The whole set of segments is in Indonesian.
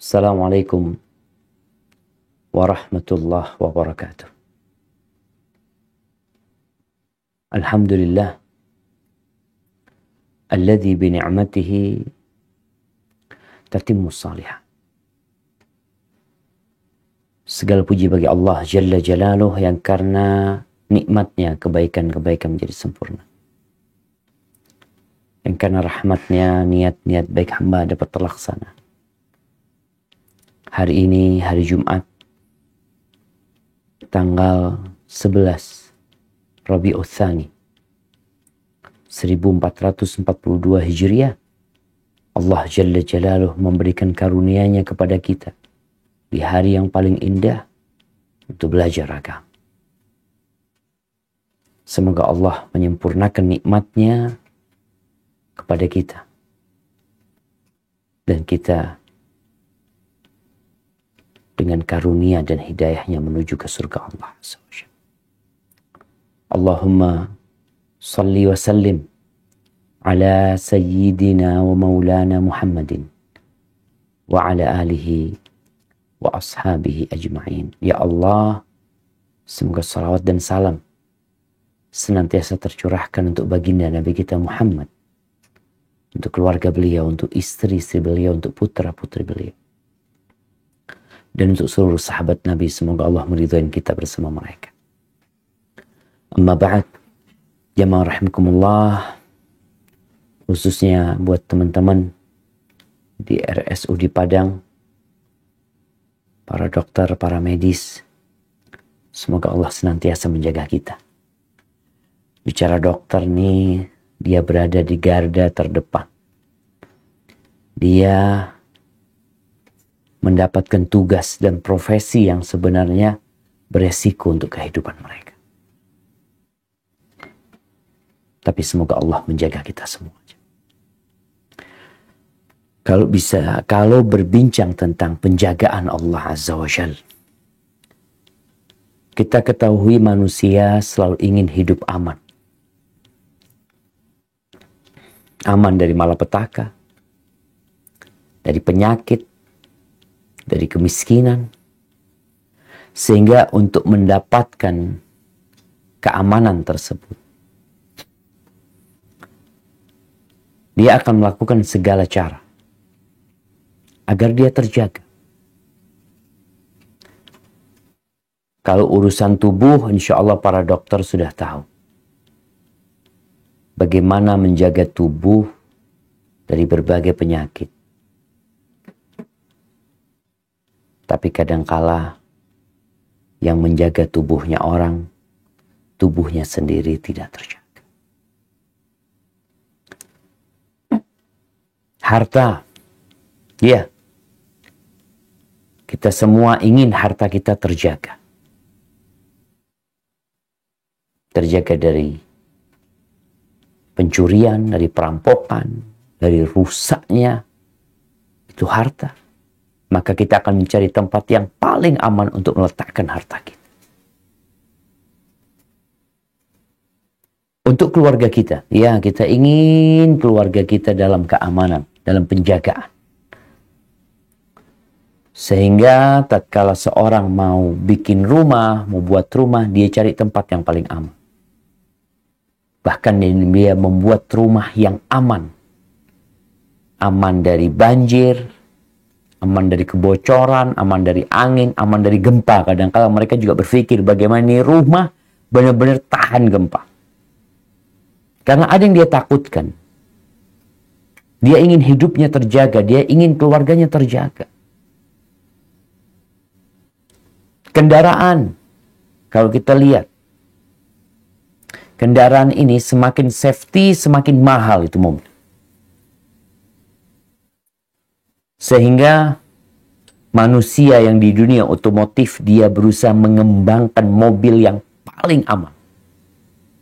Assalamualaikum warahmatullahi wabarakatuh. Alhamdulillah alladzi bi ni'matihi tatimmus salihah. Segala puji bagi Allah Jalla Jalaluh yang karena nikmatnya kebaikan-kebaikan menjadi sempurna. Yang karena rahmatnya niat-niat baik hamba dapat terlaksana. Hari ini hari Jumat tanggal 11 Rabiul Tsani 1442 Hijriah. Allah Jalla Jalaluh memberikan karunia-Nya kepada kita di hari yang paling indah untuk belajar agama. Semoga Allah menyempurnakan nikmat-Nya kepada kita dan kita dengan karunia dan hidayahnya menuju ke surga Allah SWT. Allahumma salli wa sallim ala sayyidina wa maulana Muhammadin wa ala alihi wa ashabihi ajma'in. Ya Allah, semoga salawat dan salam senantiasa tercurahkan untuk baginda Nabi kita Muhammad, untuk keluarga beliau, untuk istri-istri beliau, untuk putra-putri beliau, dan untuk seluruh sahabat Nabi. Semoga Allah meridhai kita bersama mereka. Amma ba'd, jamaah rahimakumullah, khususnya buat teman-teman di RSUD Padang, para dokter, para medis, semoga Allah senantiasa menjaga kita. Bicara dokter nih, dia berada di garda terdepan. Dia mendapatkan tugas dan profesi yang sebenarnya beresiko untuk kehidupan mereka. Tapi semoga Allah menjaga kita semua. Kalau berbincang tentang penjagaan Allah Azza wa Jalla, kita ketahui manusia selalu ingin hidup aman. Aman dari malapetaka, dari penyakit, dari kemiskinan. Sehingga untuk mendapatkan keamanan tersebut, dia akan melakukan segala cara agar dia terjaga. Kalau urusan tubuh, insya Allah para dokter sudah tahu bagaimana menjaga tubuh dari berbagai penyakit. Tapi kadangkala yang menjaga tubuhnya orang, tubuhnya sendiri tidak terjaga. Harta, ya, kita semua ingin harta kita terjaga. Terjaga dari pencurian, dari perampokan, dari rusaknya itu harta. Maka kita akan mencari tempat yang paling aman untuk meletakkan harta kita. Untuk keluarga kita, ya, kita ingin keluarga kita dalam keamanan, dalam penjagaan. Sehingga tatkala seorang mau bikin rumah, mau buat rumah, dia cari tempat yang paling aman. Bahkan dia membuat rumah yang aman. Aman dari banjir, aman dari kebocoran, aman dari angin, aman dari gempa. Kadang-kadang mereka juga berpikir bagaimana ini rumah benar-benar tahan gempa. Karena ada yang dia takutkan. Dia ingin hidupnya terjaga, dia ingin keluarganya terjaga. Kendaraan, kalau kita lihat, kendaraan ini semakin safety, semakin mahal itu mobil. Sehingga manusia yang di dunia otomotif, dia berusaha mengembangkan mobil yang paling aman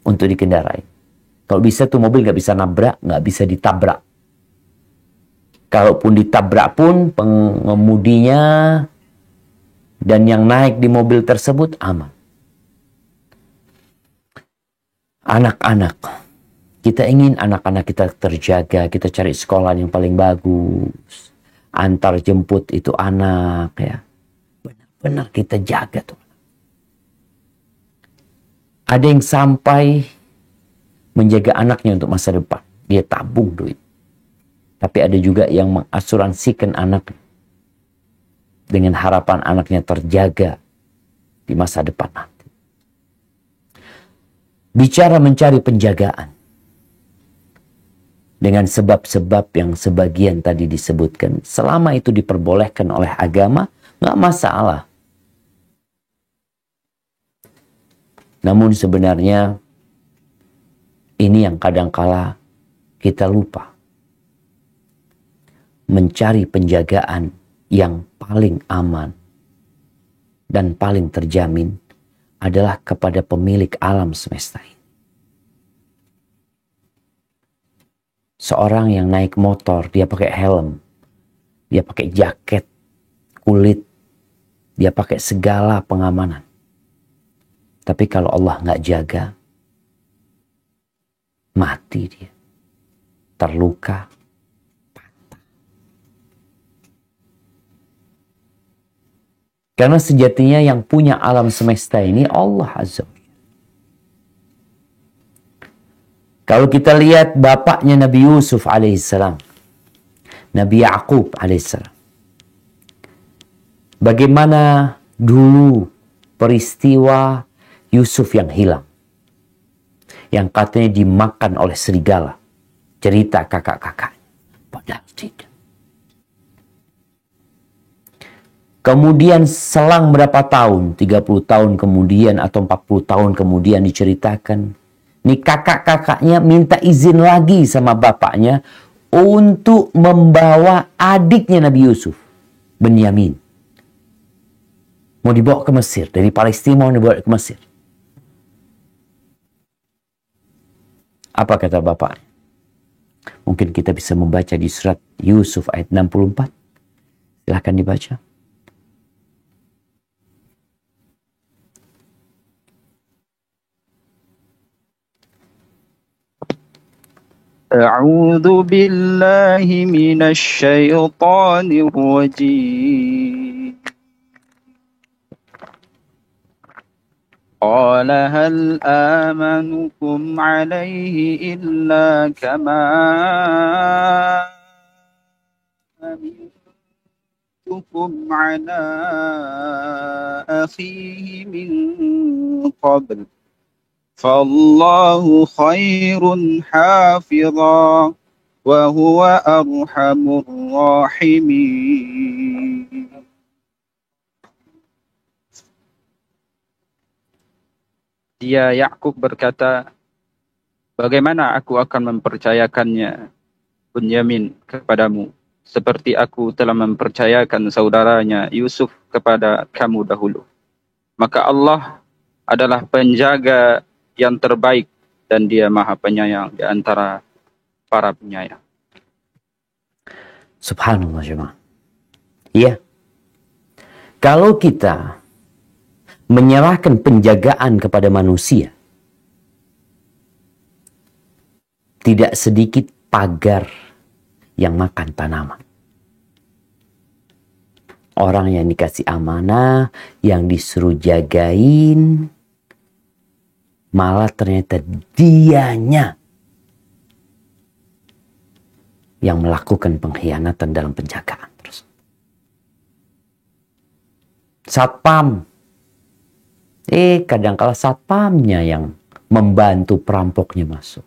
untuk dikendarai. Kalau bisa tuh mobil nggak bisa nabrak, nggak bisa ditabrak. Kalaupun ditabrak pun pengemudinya dan yang naik di mobil tersebut aman. Anak-anak, kita ingin anak-anak kita terjaga, kita cari sekolah yang paling bagus. antar jemput itu anak ya. Benar-benar kita jaga tuh. Ada yang sampai menjaga anaknya untuk masa depan. Dia tabung duit. Tapi ada juga yang mengasuransikan anak dengan harapan anaknya terjaga di masa depan nanti. Bicara mencari penjagaan dengan sebab-sebab yang sebagian tadi disebutkan, selama itu diperbolehkan oleh agama, nggak masalah. Namun sebenarnya ini yang kadangkala kita lupa. Mencari penjagaan yang paling aman dan paling terjamin adalah kepada pemilik alam semesta ini. Seorang yang naik motor, dia pakai helm, dia pakai jaket kulit, dia pakai segala pengamanan. Tapi kalau Allah nggak jaga, mati dia, terluka, patah. Karena sejatinya yang punya alam semesta ini Allah Azza wa Jalla. Kalau kita lihat bapaknya Nabi Yusuf alaihissalam, Nabi Yaqub alaihissalam, bagaimana dulu peristiwa Yusuf yang hilang, yang katanya dimakan oleh serigala, cerita kakak-kakak, padahal tidak. Kemudian selang berapa tahun, 30 tahun kemudian atau 40 tahun kemudian diceritakan, nih kakak-kakaknya minta izin lagi sama bapaknya untuk membawa adiknya Nabi Yusuf, Benyamin. Mau dibawa ke Mesir, dari Palestina mau dibawa ke Mesir. Apa kata bapak? Mungkin kita bisa membaca di surat Yusuf ayat 64. Silahkan dibaca. أعوذ بالله من الشيطان الرجيم قال هل آمنكم عليه إلا كما أمنتكم على أخيه من قبل فالله خير حافظا وهو أرحم الراحمين. Dia Yakub berkata, bagaimana aku akan mempercayakannya Bunyamin kepadamu seperti aku telah mempercayakan saudaranya Yusuf kepada kamu dahulu. Maka Allah adalah penjaga yang terbaik dan dia maha penyayang di antara para penyayang. Subhanallah jemaah. Iya. Kalau kita menyerahkan penjagaan kepada manusia, tidak sedikit pagar yang makan tanaman. Orang yang dikasih amanah, yang disuruh jagain, malah ternyata dianya yang melakukan pengkhianatan dalam penjagaan. Terus satpam, kadang-kala satpamnya yang membantu perampoknya masuk.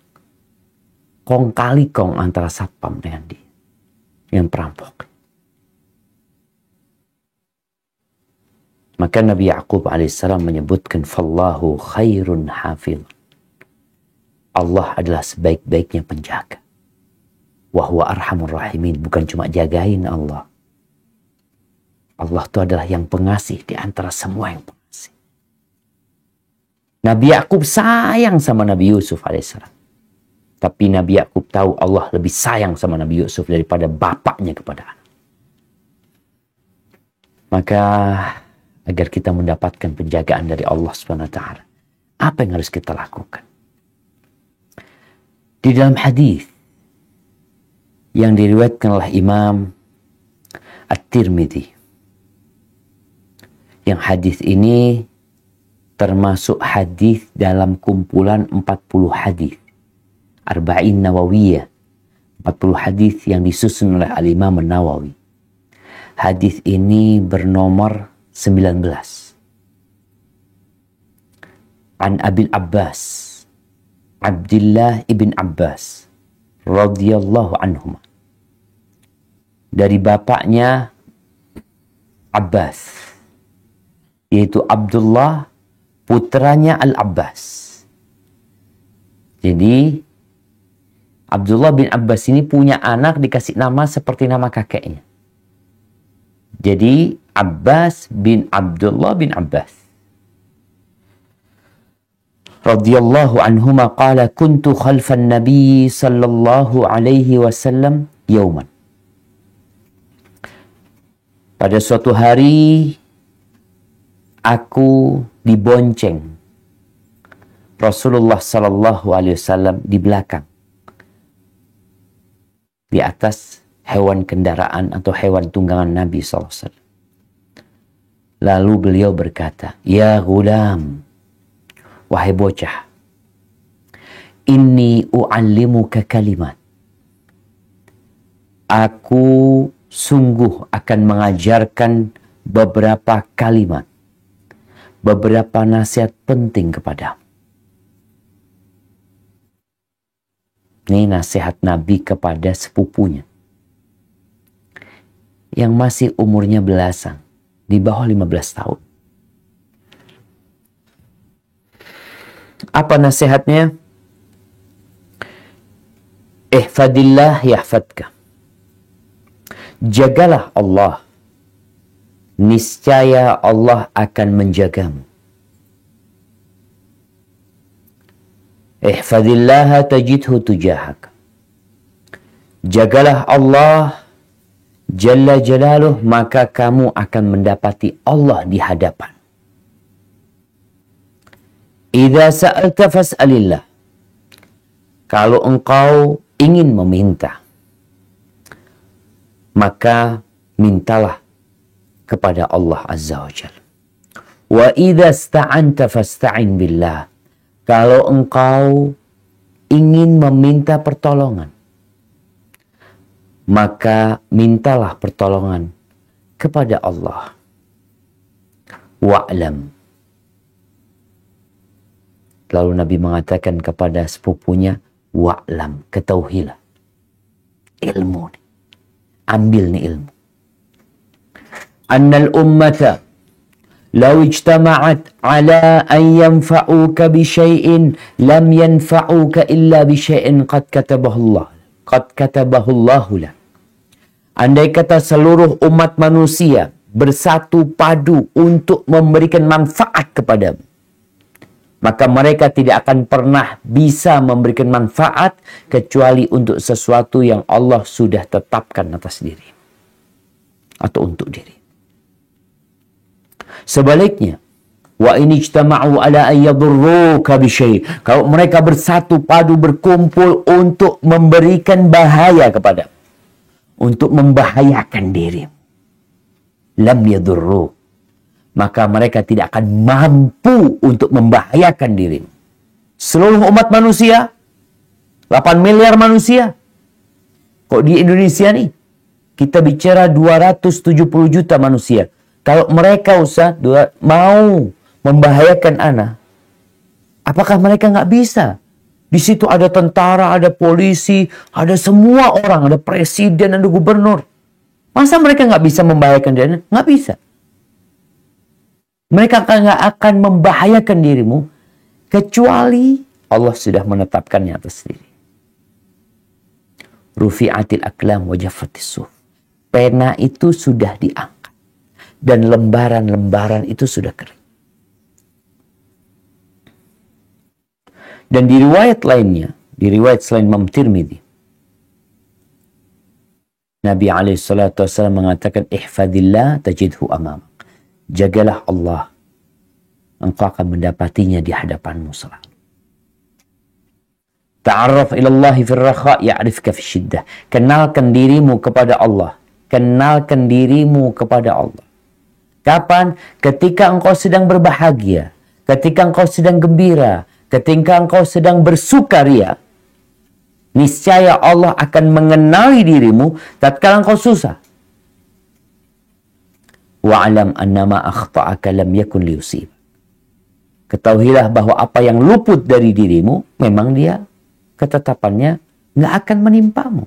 Kong kali kong antara satpam dengan dia, yang perampok. Maka Nabi Yaqub alaihissalam menyebutkan, Fallahu khairun hafidh. Allah adalah sebaik-baiknya penjaga. Wahuwa arhamur rahimin. Bukan cuma jagain Allah. Allah itu adalah yang pengasih di antara semua yang pengasih. Nabi Yaqub sayang sama Nabi Yusuf alaihissalam. Tapi Nabi Yaqub tahu Allah lebih sayang sama Nabi Yusuf daripada bapaknya kepada anak. Maka agar kita mendapatkan penjagaan dari Allah SWT, apa yang harus kita lakukan? Di dalam hadis yang diriwayatkan oleh Imam At-Tirmidzi. Yang hadis ini termasuk hadis dalam kumpulan 40 hadis Arba'in Nawawiyah, 40 hadis yang disusun oleh Al-Imam Nawawi. Hadis ini bernomor 19. An Abil Abbas, Abdullah ibn Abbas radhiyallahu anhuma. Dari bapaknya Abbas, yaitu Abdullah, putranya Al-Abbas. Jadi Abdullah bin Abbas ini punya anak dikasih nama seperti nama kakeknya. Jadi Abbas bin Abdullah bin Abbas radhiyallahu anhuma qala kuntu khalfan nabi sallallahu alaihi wasallam yauman. Pada suatu hari aku dibonceng Rasulullah sallallahu alaihi wasallam di belakang, di atas hewan kendaraan atau hewan tunggangan Nabi sallallahu alaihi wasallam. Lalu beliau berkata, "Ya gulam, wahai bocah, inni u'allimuka kalimat. Aku sungguh akan mengajarkan beberapa kalimat, beberapa nasihat penting kepadamu." Ini nasihat Nabi kepada sepupunya yang masih umurnya belasan, di bawah 15 tahun. Apa nasihatnya? Ihfadillah yahfadka. Jagalah Allah, niscaya Allah akan menjagamu. Ihfadillaha tajidhu tujahak. Jagalah Allah Jalla Jalaluh, maka kamu akan mendapati Allah di hadapan. Idza sa'alta fas'alillah. Kalau engkau ingin meminta, maka mintalah kepada Allah Azza wa Jalla. Wa idza sta'anta fasta'in billah. Kalau engkau ingin meminta pertolongan, maka mintalah pertolongan kepada Allah. Wa'lam. Lalu Nabi mengatakan kepada sepupunya, wa'lam, ketahuilah. Ilmu nih. Ambil nih ilmu. Annal ummata law ijtama'at ala an yanfa'uka bi syai'in lam yanfa'uka illa bi syai'in qad katabahu Allah. Qad katabahu Allahu lak. Andai kata seluruh umat manusia bersatu padu untuk memberikan manfaat kepadamu, maka mereka tidak akan pernah bisa memberikan manfaat kecuali untuk sesuatu yang Allah sudah tetapkan atas diri atau untuk diri. Sebaliknya, wa in ijtama'u ala an yadurruka bi syai', kalau mereka bersatu padu berkumpul untuk memberikan bahaya kepadamu, untuk membahayakan diri, lam yadurru, maka mereka tidak akan mampu untuk membahayakan dirimu. Seluruh umat manusia, 8 miliar manusia. Kok di Indonesia nih, kita bicara 270 juta manusia. Kalau mereka mau membahayakan anak, apakah mereka nggak bisa? Di situ ada tentara, ada polisi, ada semua orang, ada presiden, ada gubernur. Masa mereka nggak bisa membahayakan dirinya? Nggak bisa. Mereka nggak akan membahayakan dirimu kecuali Allah sudah menetapkannya atas diri. Rufi'atil aqlam wa jaffatis suhuf. Pena itu sudah diangkat dan lembaran-lembaran itu sudah kering. Dan di riwayat lainnya, di riwayat selain Imam Tirmidzi, Nabi alaihissalatu wassalam mengatakan, ihfadillah tajidhu amamak. Jagalah Allah, engkau akan mendapatinya di hadapanmu selalu. Ta'arraf ilallahi fil rakha, ya'rifka fil syiddah. Kenalkan dirimu kepada Allah Kenalkan dirimu kepada Allah. Kapan? Ketika engkau sedang berbahagia, ketika engkau sedang gembira, ketika engkau sedang bersukaria. Niscaya Allah akan mengenali dirimu tatkala engkau susah. Wa'alam annama akhta'aka lam yakun liyusib. Ketahuilah bahwa apa yang luput dari dirimu, memang dia ketetapannya nggak akan menimpamu.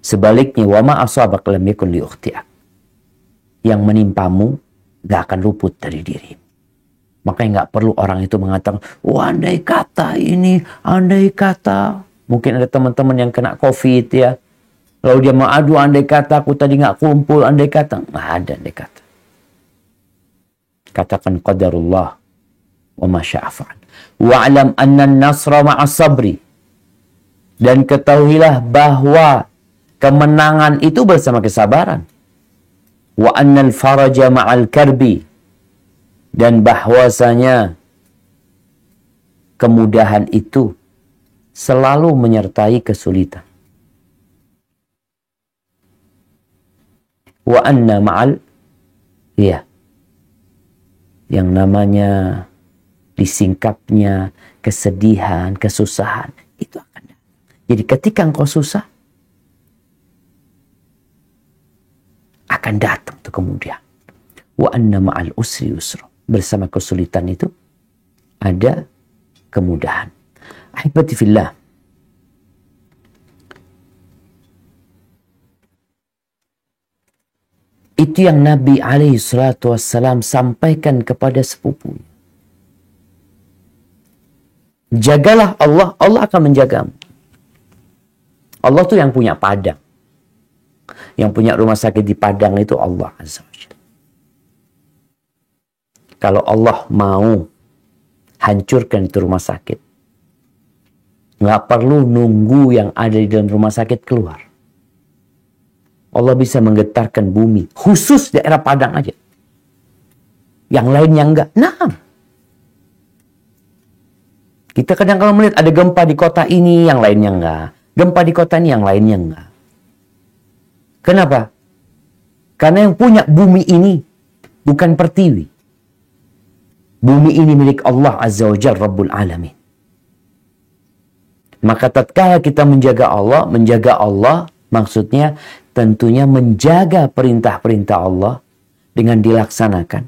Sebaliknya, wa ma asabak lam yakun liukhti'ak. Yang menimpamu nggak akan luput dari dirimu. Makanya nggak perlu orang itu mengatakan, andai kata ini, andai kata. Mungkin ada teman-teman yang kena COVID ya. Lalu dia mau andai kata aku tadi nggak kumpul, andai kata. Nggak ada andai kata. Katakan qadarullah wa ma syaa fa'al. Wa'lam anna an-nasra ma'as sabri. Dan ketahuilah bahwa kemenangan itu bersama kesabaran. Wa annal faraja ma'al karbi. Dan bahwasanya kemudahan itu selalu menyertai kesulitan. Wa anna ma'al, ya, yang namanya disingkapnya kesedihan, kesusahan, itu akan datang. Jadi ketika engkau susah, akan datang tuh kemudian. Wa anna ma'al usri yusra. Bersama kesulitan itu ada kemudahan. Ahibati fillah. Itu yang Nabi alaihi salatu wassalam sampaikan kepada sepupunya. Jagalah Allah, Allah akan menjagamu. Allah tuh yang punya Padang. Yang punya rumah sakit di Padang itu Allah Azza wa Jalla. Kalau Allah mau hancurkan itu rumah sakit, nggak perlu nunggu yang ada di dalam rumah sakit keluar. Allah bisa menggetarkan bumi, khusus daerah Padang aja. Yang lainnya enggak. Nah, kita kadang kalau melihat ada gempa di kota ini, yang lainnya enggak. Gempa di kota ini, yang lainnya enggak. Kenapa? Karena yang punya bumi ini bukan pertiwi. Bumi ini milik Allah Azza wa Jalla Rabbul Alamin. Maka tatkala kita menjaga Allah maksudnya tentunya menjaga perintah-perintah Allah dengan dilaksanakan.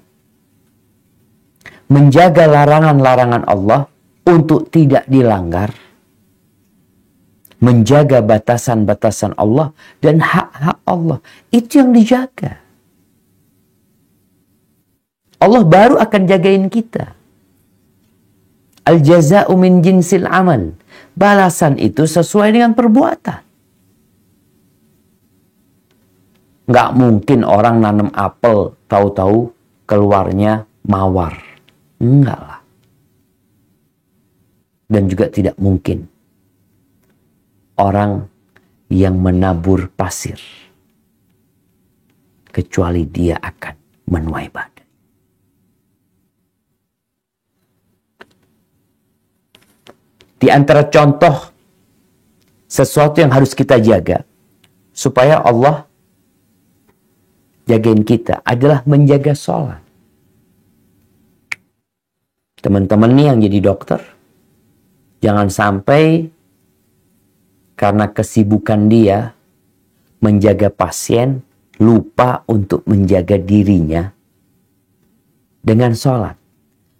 Menjaga larangan-larangan Allah untuk tidak dilanggar. Menjaga batasan-batasan Allah dan hak-hak Allah. Itu yang dijaga. Allah baru akan jagain kita. Al-jaza'u min jinsil amal. Balasan itu sesuai dengan perbuatan. Nggak mungkin orang nanam apel, tahu-tahu keluarnya mawar. Enggak lah. Dan juga tidak mungkin orang yang menabur pasir, kecuali dia akan menuai badai. Di antara contoh sesuatu yang harus kita jaga supaya Allah jagain kita adalah menjaga sholat. Teman-teman nih yang jadi dokter, jangan sampai karena kesibukan dia menjaga pasien, lupa untuk menjaga dirinya dengan sholat.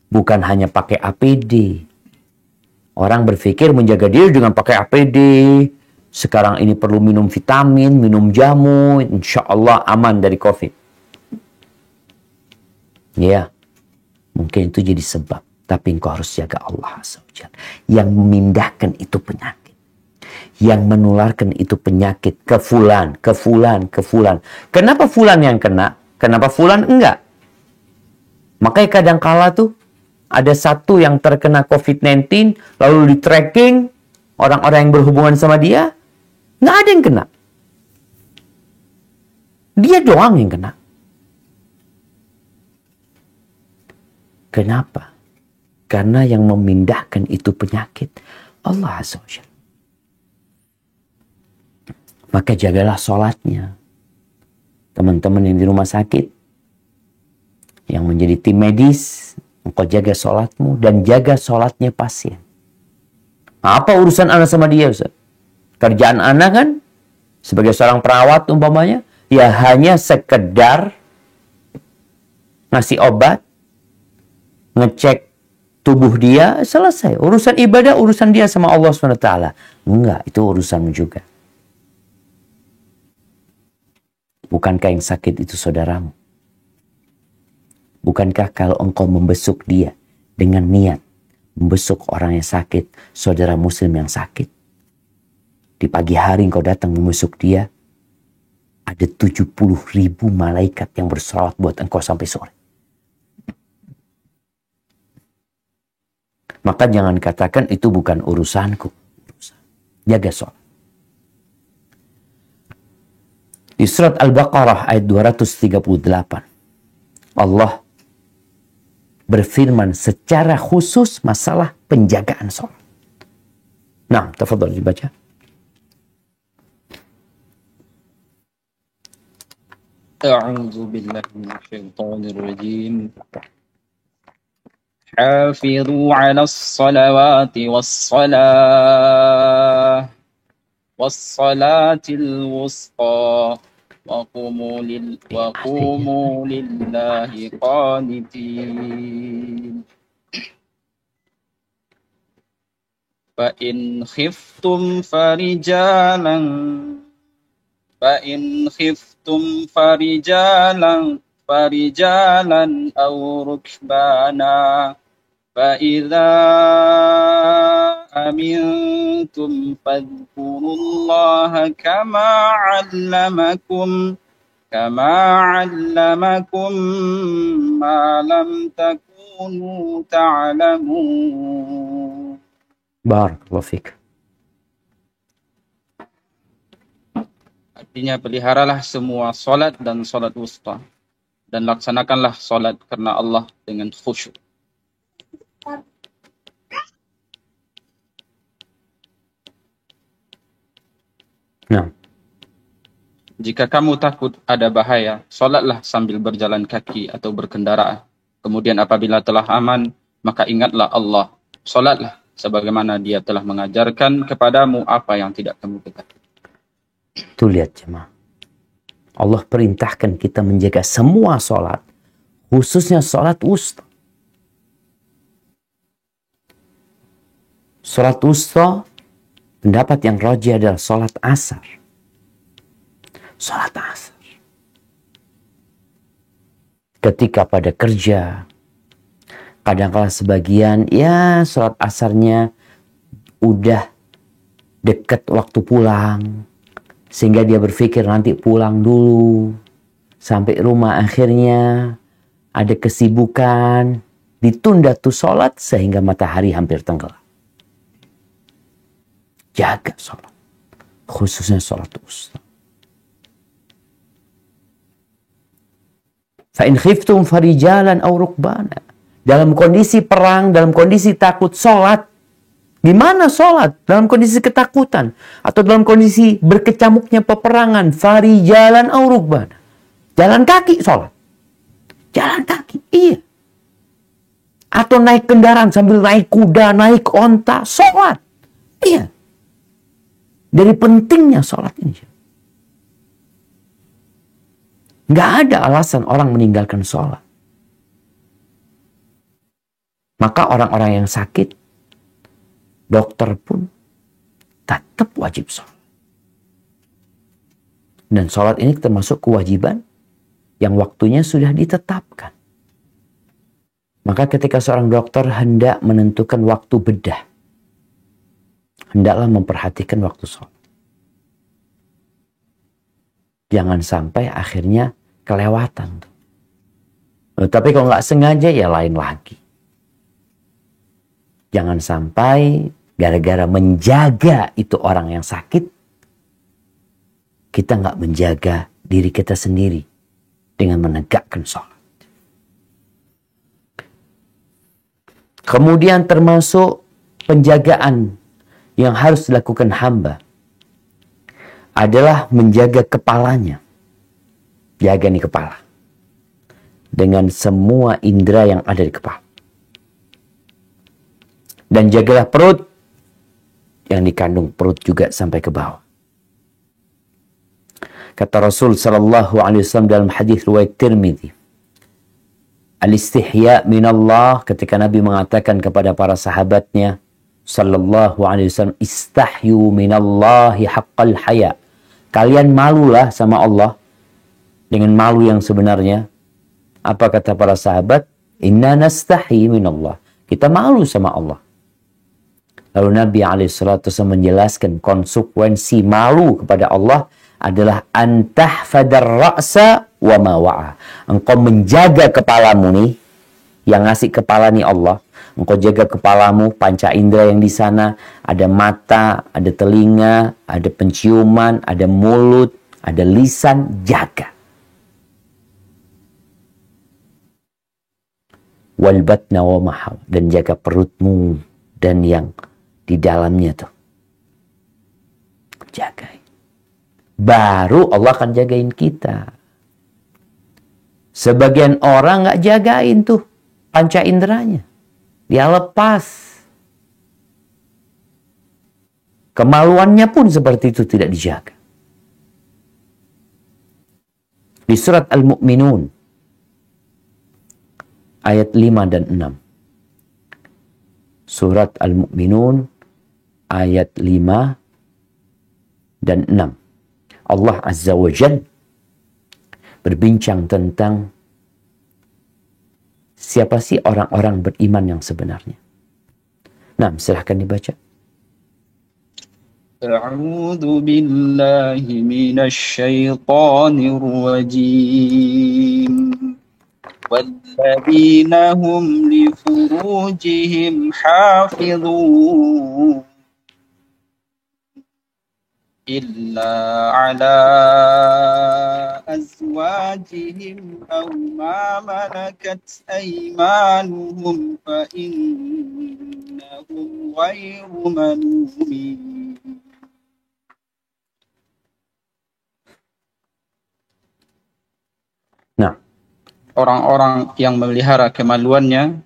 Bukan hanya pakai APD. Orang berpikir menjaga diri dengan pakai APD. Sekarang ini perlu minum vitamin, minum jamu, insya Allah aman dari COVID. Ya, mungkin itu jadi sebab. Tapi engkau harus jaga Allah Azza wa Jalla. Yang memindahkan itu penyakit. Yang menularkan itu penyakit ke fulan, ke fulan, ke fulan. Kenapa fulan yang kena? Kenapa fulan enggak? Makanya kadang kala tuh ada satu yang terkena COVID-19, lalu di tracking orang-orang yang berhubungan sama dia, nggak ada yang kena. Dia doang yang kena. Kenapa? Karena yang memindahkan itu penyakit Allah Azza wa Jalla. Maka jagalah sholatnya. teman-teman yang di rumah sakit, yang menjadi tim medis, engkau jaga sholatmu dan jaga sholatnya pasien. Apa urusan anak sama dia, Ustaz? Kerjaan anak kan sebagai seorang perawat umpamanya, ya hanya sekedar ngasih obat, ngecek tubuh dia, selesai. Urusan ibadah, urusan dia sama Allah SWT. Enggak, itu urusanmu juga. Bukankah yang sakit itu saudaramu? Bukankah kalau engkau membesuk dia dengan niat membesuk orang yang sakit, saudara muslim yang sakit, di pagi hari engkau datang membesuk dia, ada 70.000 malaikat yang bersolawat buat engkau sampai sore. Maka jangan katakan itu bukan urusanku. Jaga sholat. Di surat Al-Baqarah ayat 238. Allah berfirman secara khusus masalah penjagaan sholat. Nah, tafadhol dibaca. A'udzu billahi minasyaitonir rajim. حافظوا على الصلوات والصلاة الوسطى وقوموا لله قانتين فإن خفتم فرجالا أو ركبانا فإذا أمنتم فاذكروا الله كما علمكم ما لم تكونوا تعلمون. Barakallahu fiik. Artinya peliharalah semua solat dan solat wusta, dan laksanakanlah solat karena Allah dengan khusyuk. Nah, jika kamu takut ada bahaya, solatlah sambil berjalan kaki atau berkendaraan. Kemudian apabila telah aman, maka ingatlah Allah. Solatlah sebagaimana Dia telah mengajarkan kepadamu apa yang tidak kamu ketahui. Tuh lihat jemaah. Allah perintahkan kita menjaga semua solat, khususnya solat wusta. Solat wusta, pendapat yang rajih adalah solat asar. Solat asar. Ketika pada kerja, kadang-kala sebagian, ya solat asarnya udah dekat waktu pulang, sehingga dia berpikir nanti pulang dulu. Sampai rumah akhirnya ada kesibukan, ditunda tuh solat sehingga matahari hampir tenggelam. Jaga sholat, khususnya sholat wusta. Fa'in khiftum farijalan aw rukbana. Dalam kondisi perang, dalam kondisi takut, sholat. Gimana sholat? Dalam kondisi ketakutan atau dalam kondisi berkecamuknya peperangan, farijalan aw rukbana. Jalan kaki sholat. Jalan kaki, iya. Atau naik kendaraan sambil naik kuda, naik onta, sholat. Iya. Dari pentingnya sholat ini. Nggak ada alasan orang meninggalkan sholat. Maka orang-orang yang sakit, dokter pun tetap wajib sholat. Dan sholat ini termasuk kewajiban yang waktunya sudah ditetapkan. Maka ketika seorang dokter hendak menentukan waktu bedah, hendaklah memperhatikan waktu sholat. Jangan sampai akhirnya kelewatan. Tapi kalau nggak sengaja ya lain lagi. Jangan sampai gara-gara menjaga itu orang yang sakit, kita nggak menjaga diri kita sendiri dengan menegakkan sholat. Kemudian termasuk penjagaan yang harus dilakukan hamba adalah menjaga kepalanya Jaga nih kepala. Dengan semua indera yang ada di kepala. Dan jagalah perut. Yang dikandung perut juga sampai ke bawah. Kata Rasul sallallahu alaihi wasallam dalam hadis riwayat Tirmidzi, al-istihya minallah, ketika Nabi mengatakan kepada para sahabatnya sallallahu alaihi wasallam, istahyu minallahi haqqal haya. Kalian malulah sama Allah dengan malu yang sebenarnya. Apa kata para sahabat? Inna nastahi minallah. Kita malu sama Allah. Lalu Nabi alaihissalatu wasallam menjelaskan konsekuensi malu kepada Allah adalah antahfadar ra'sa wa ma wa'a. Engkau menjaga kepalamu nih, yang ngasih kepala nih Allah. Engkau jaga kepalamu, panca indera yang di sana, ada mata, ada telinga, ada penciuman, ada mulut, ada lisan, jaga. Wal batna wa ma hawa, dan jaga perutmu dan yang di dalamnya tuh. Jaga. Baru Allah akan jagain kita. Sebagian orang nggak jagain tuh panca inderanya. Dia lepas. Kemaluannya pun seperti itu, tidak dijaga. Di surat Al-Mu'minun ayat 5 dan 6. Surat Al-Mu'minun ayat 5 dan 6. Allah Azza wa Jalla berbincang tentang siapa sih orang-orang beriman yang sebenarnya. Nah, silahkan dibaca. A'udzu billahi minasy syaithanir rajim. Walladzina hum li furujihim hafizun. إلا على أزواجهم أو ما ملكت أيمانهم فإنهم غير ملومين. Nah, orang-orang yang memelihara kemaluannya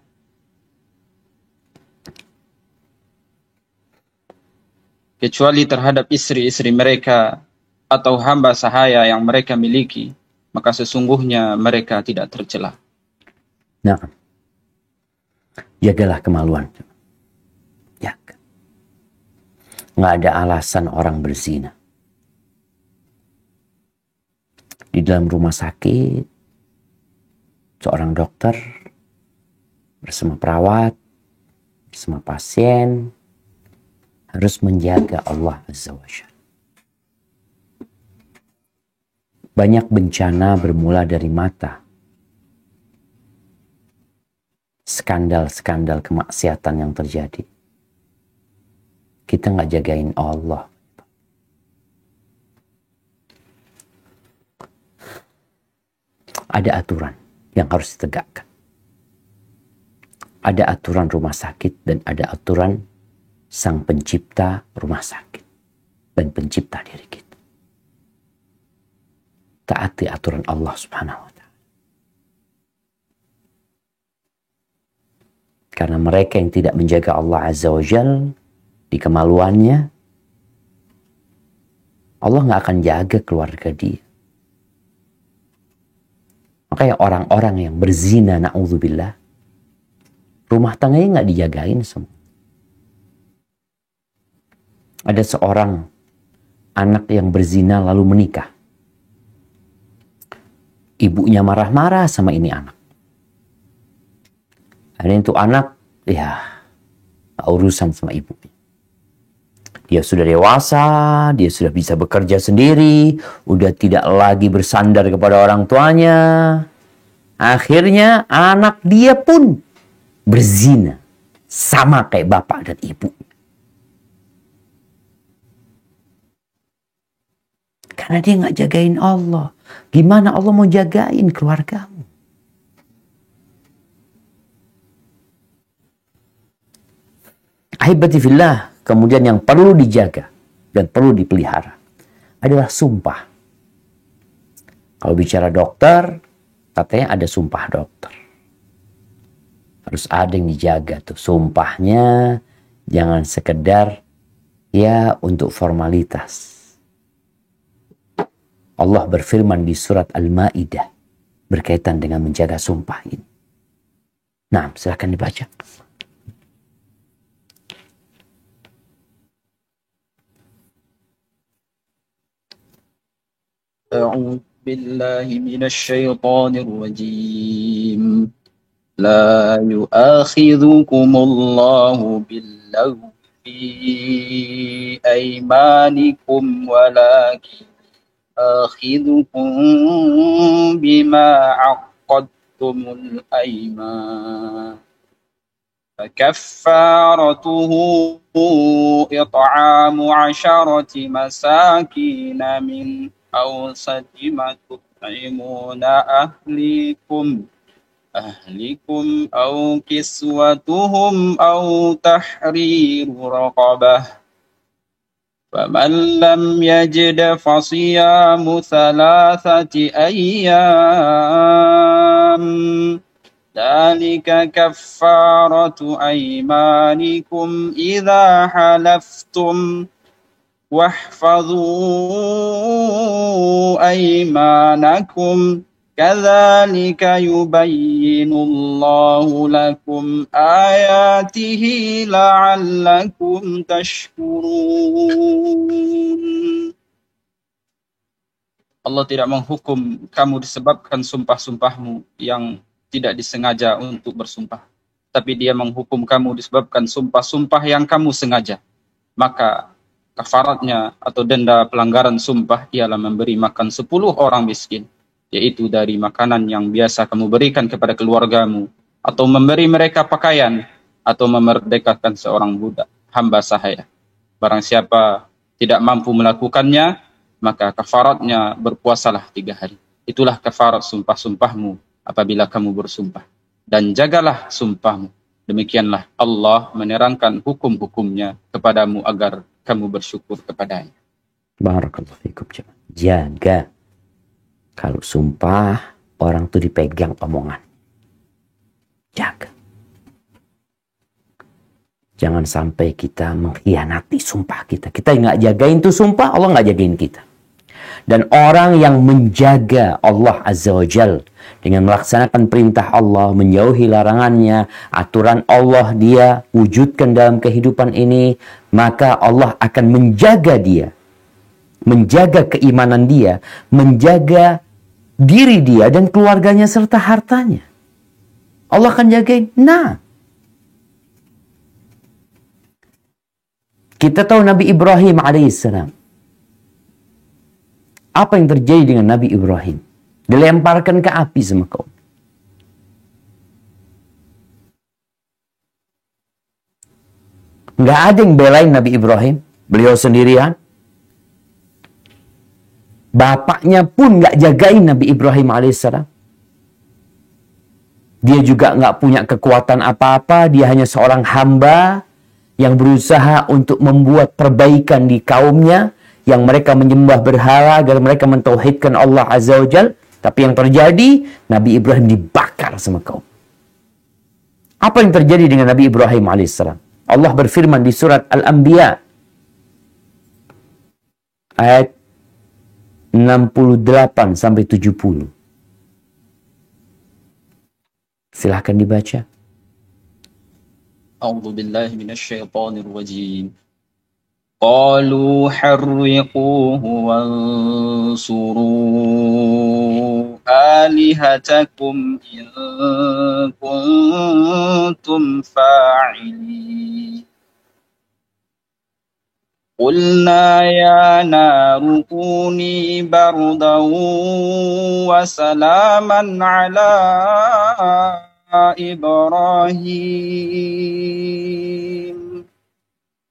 kecuali terhadap istri-istri mereka atau hamba sahaya yang mereka miliki, maka sesungguhnya mereka tidak tercela. nah, jagalah kemaluan. Jaga. Nggak ada alasan orang berzina. Di dalam rumah sakit, seorang dokter bersama perawat, bersama pasien, harus menjaga Allah Azza wa Jalla. Banyak bencana bermula dari mata. Skandal-skandal kemaksiatan yang terjadi. Kita nggak jagain Allah. Ada aturan yang harus ditegakkan. Ada aturan rumah sakit dan ada aturan Sang Pencipta rumah sakit dan pencipta diri kita. Taati aturan Allah Subhanahu wa Ta'ala. Karena mereka yang tidak menjaga Allah Azza wa Jalla di kemaluannya, Allah nggak akan jaga keluarga dia. Makanya orang-orang yang berzina, na'udzubillah, rumah tangganya nggak dijagain semua. Ada seorang anak yang berzina lalu menikah. Ibunya marah-marah sama ini anak. Ada itu anak, ya urusan sama ibunya. Dia sudah dewasa, dia sudah bisa bekerja sendiri, udah tidak lagi bersandar kepada orang tuanya. Akhirnya anak dia pun berzina sama kayak bapak dan ibu. Karena dia nggak jagain Allah. Gimana Allah mau jagain keluargamu? Ahibati fillah, kemudian yang perlu dijaga dan perlu dipelihara adalah sumpah. Kalau bicara dokter, katanya ada sumpah dokter. Harus ada yang dijaga tuh sumpahnya, jangan sekedar ya untuk formalitas. Allah berfirman di surat Al-Maidah berkaitan dengan menjaga sumpah ini. Nah, silakan dibaca. أعوذ بالله من الشيطان الرجيم لا يؤاخذكم الله باللغو في أيمانكم ولكن يؤاخذكم بما عقدتم الأيمان فكفارته إطعام 10 مساكين من أوسط ما تطعمون أهلكم أو كسوتهم أو تحرير رقبة فمن لم يجد فصيام 3 أيام ذلك كفارة أيمانكم إذا حلفتم واحفظوا أيمانكم كذلك يبين الله لكم آياته لعلكم تشكرون. Allah tidak menghukum kamu disebabkan sumpah-sumpahmu yang tidak disengaja untuk bersumpah, tapi Dia menghukum kamu disebabkan sumpah-sumpah yang kamu sengaja. Maka kafaratnya atau denda pelanggaran sumpah ialah memberi makan 10 orang miskin, yaitu dari makanan yang biasa kamu berikan kepada keluargamu, atau memberi mereka pakaian, atau memerdekakan seorang budak, hamba sahaya. Barang siapa tidak mampu melakukannya, maka kafaratnya berpuasalah 3 hari. Itulah kafarat sumpah-sumpahmu apabila kamu bersumpah. Dan jagalah sumpahmu. Demikianlah Allah menerangkan hukum-hukumnya kepadamu agar kamu bersyukur kepadanya. Barakallahu fikum. Jaga. Kalau sumpah, orang tuh dipegang omongan. Jaga. Jangan sampai kita mengkhianati sumpah kita. Kita nggak jagain tuh sumpah, Allah nggak jagain kita. Dan orang yang menjaga Allah Azza wa Jal dengan melaksanakan perintah Allah, menjauhi larangannya, aturan Allah dia wujudkan dalam kehidupan ini, maka Allah akan menjaga dia, menjaga keimanan dia, menjaga diri dia dan keluarganya serta hartanya. Allah akan jagain. Nah, kita tahu Nabi Ibrahim alaihissalam. Apa yang terjadi dengan Nabi Ibrahim? Dilemparkan ke api sama kaum. Nggak ada yang belain Nabi Ibrahim. Beliau sendirian. Bapaknya pun nggak jagain Nabi Ibrahim alaihissalam. Dia juga nggak punya kekuatan apa-apa. Dia hanya seorang hamba yang berusaha untuk membuat perbaikan di kaumnya, yang mereka menyembah berhala agar mereka mentauhidkan Allah Azza wa Jal. Tapi yang terjadi, Nabi Ibrahim dibakar sama kaum. Apa yang terjadi dengan Nabi Ibrahim alaihissalam? Allah berfirman di surat Al-Anbiya ayat 68 sampai 70. Silahkan dibaca. A'udzu billahi minasyaitonir rajim. قالوا حرقوه وانصروا آلهتكم إن كنتم فاعلين قلنا يا نار كوني بردا وسلاما على إبراهيم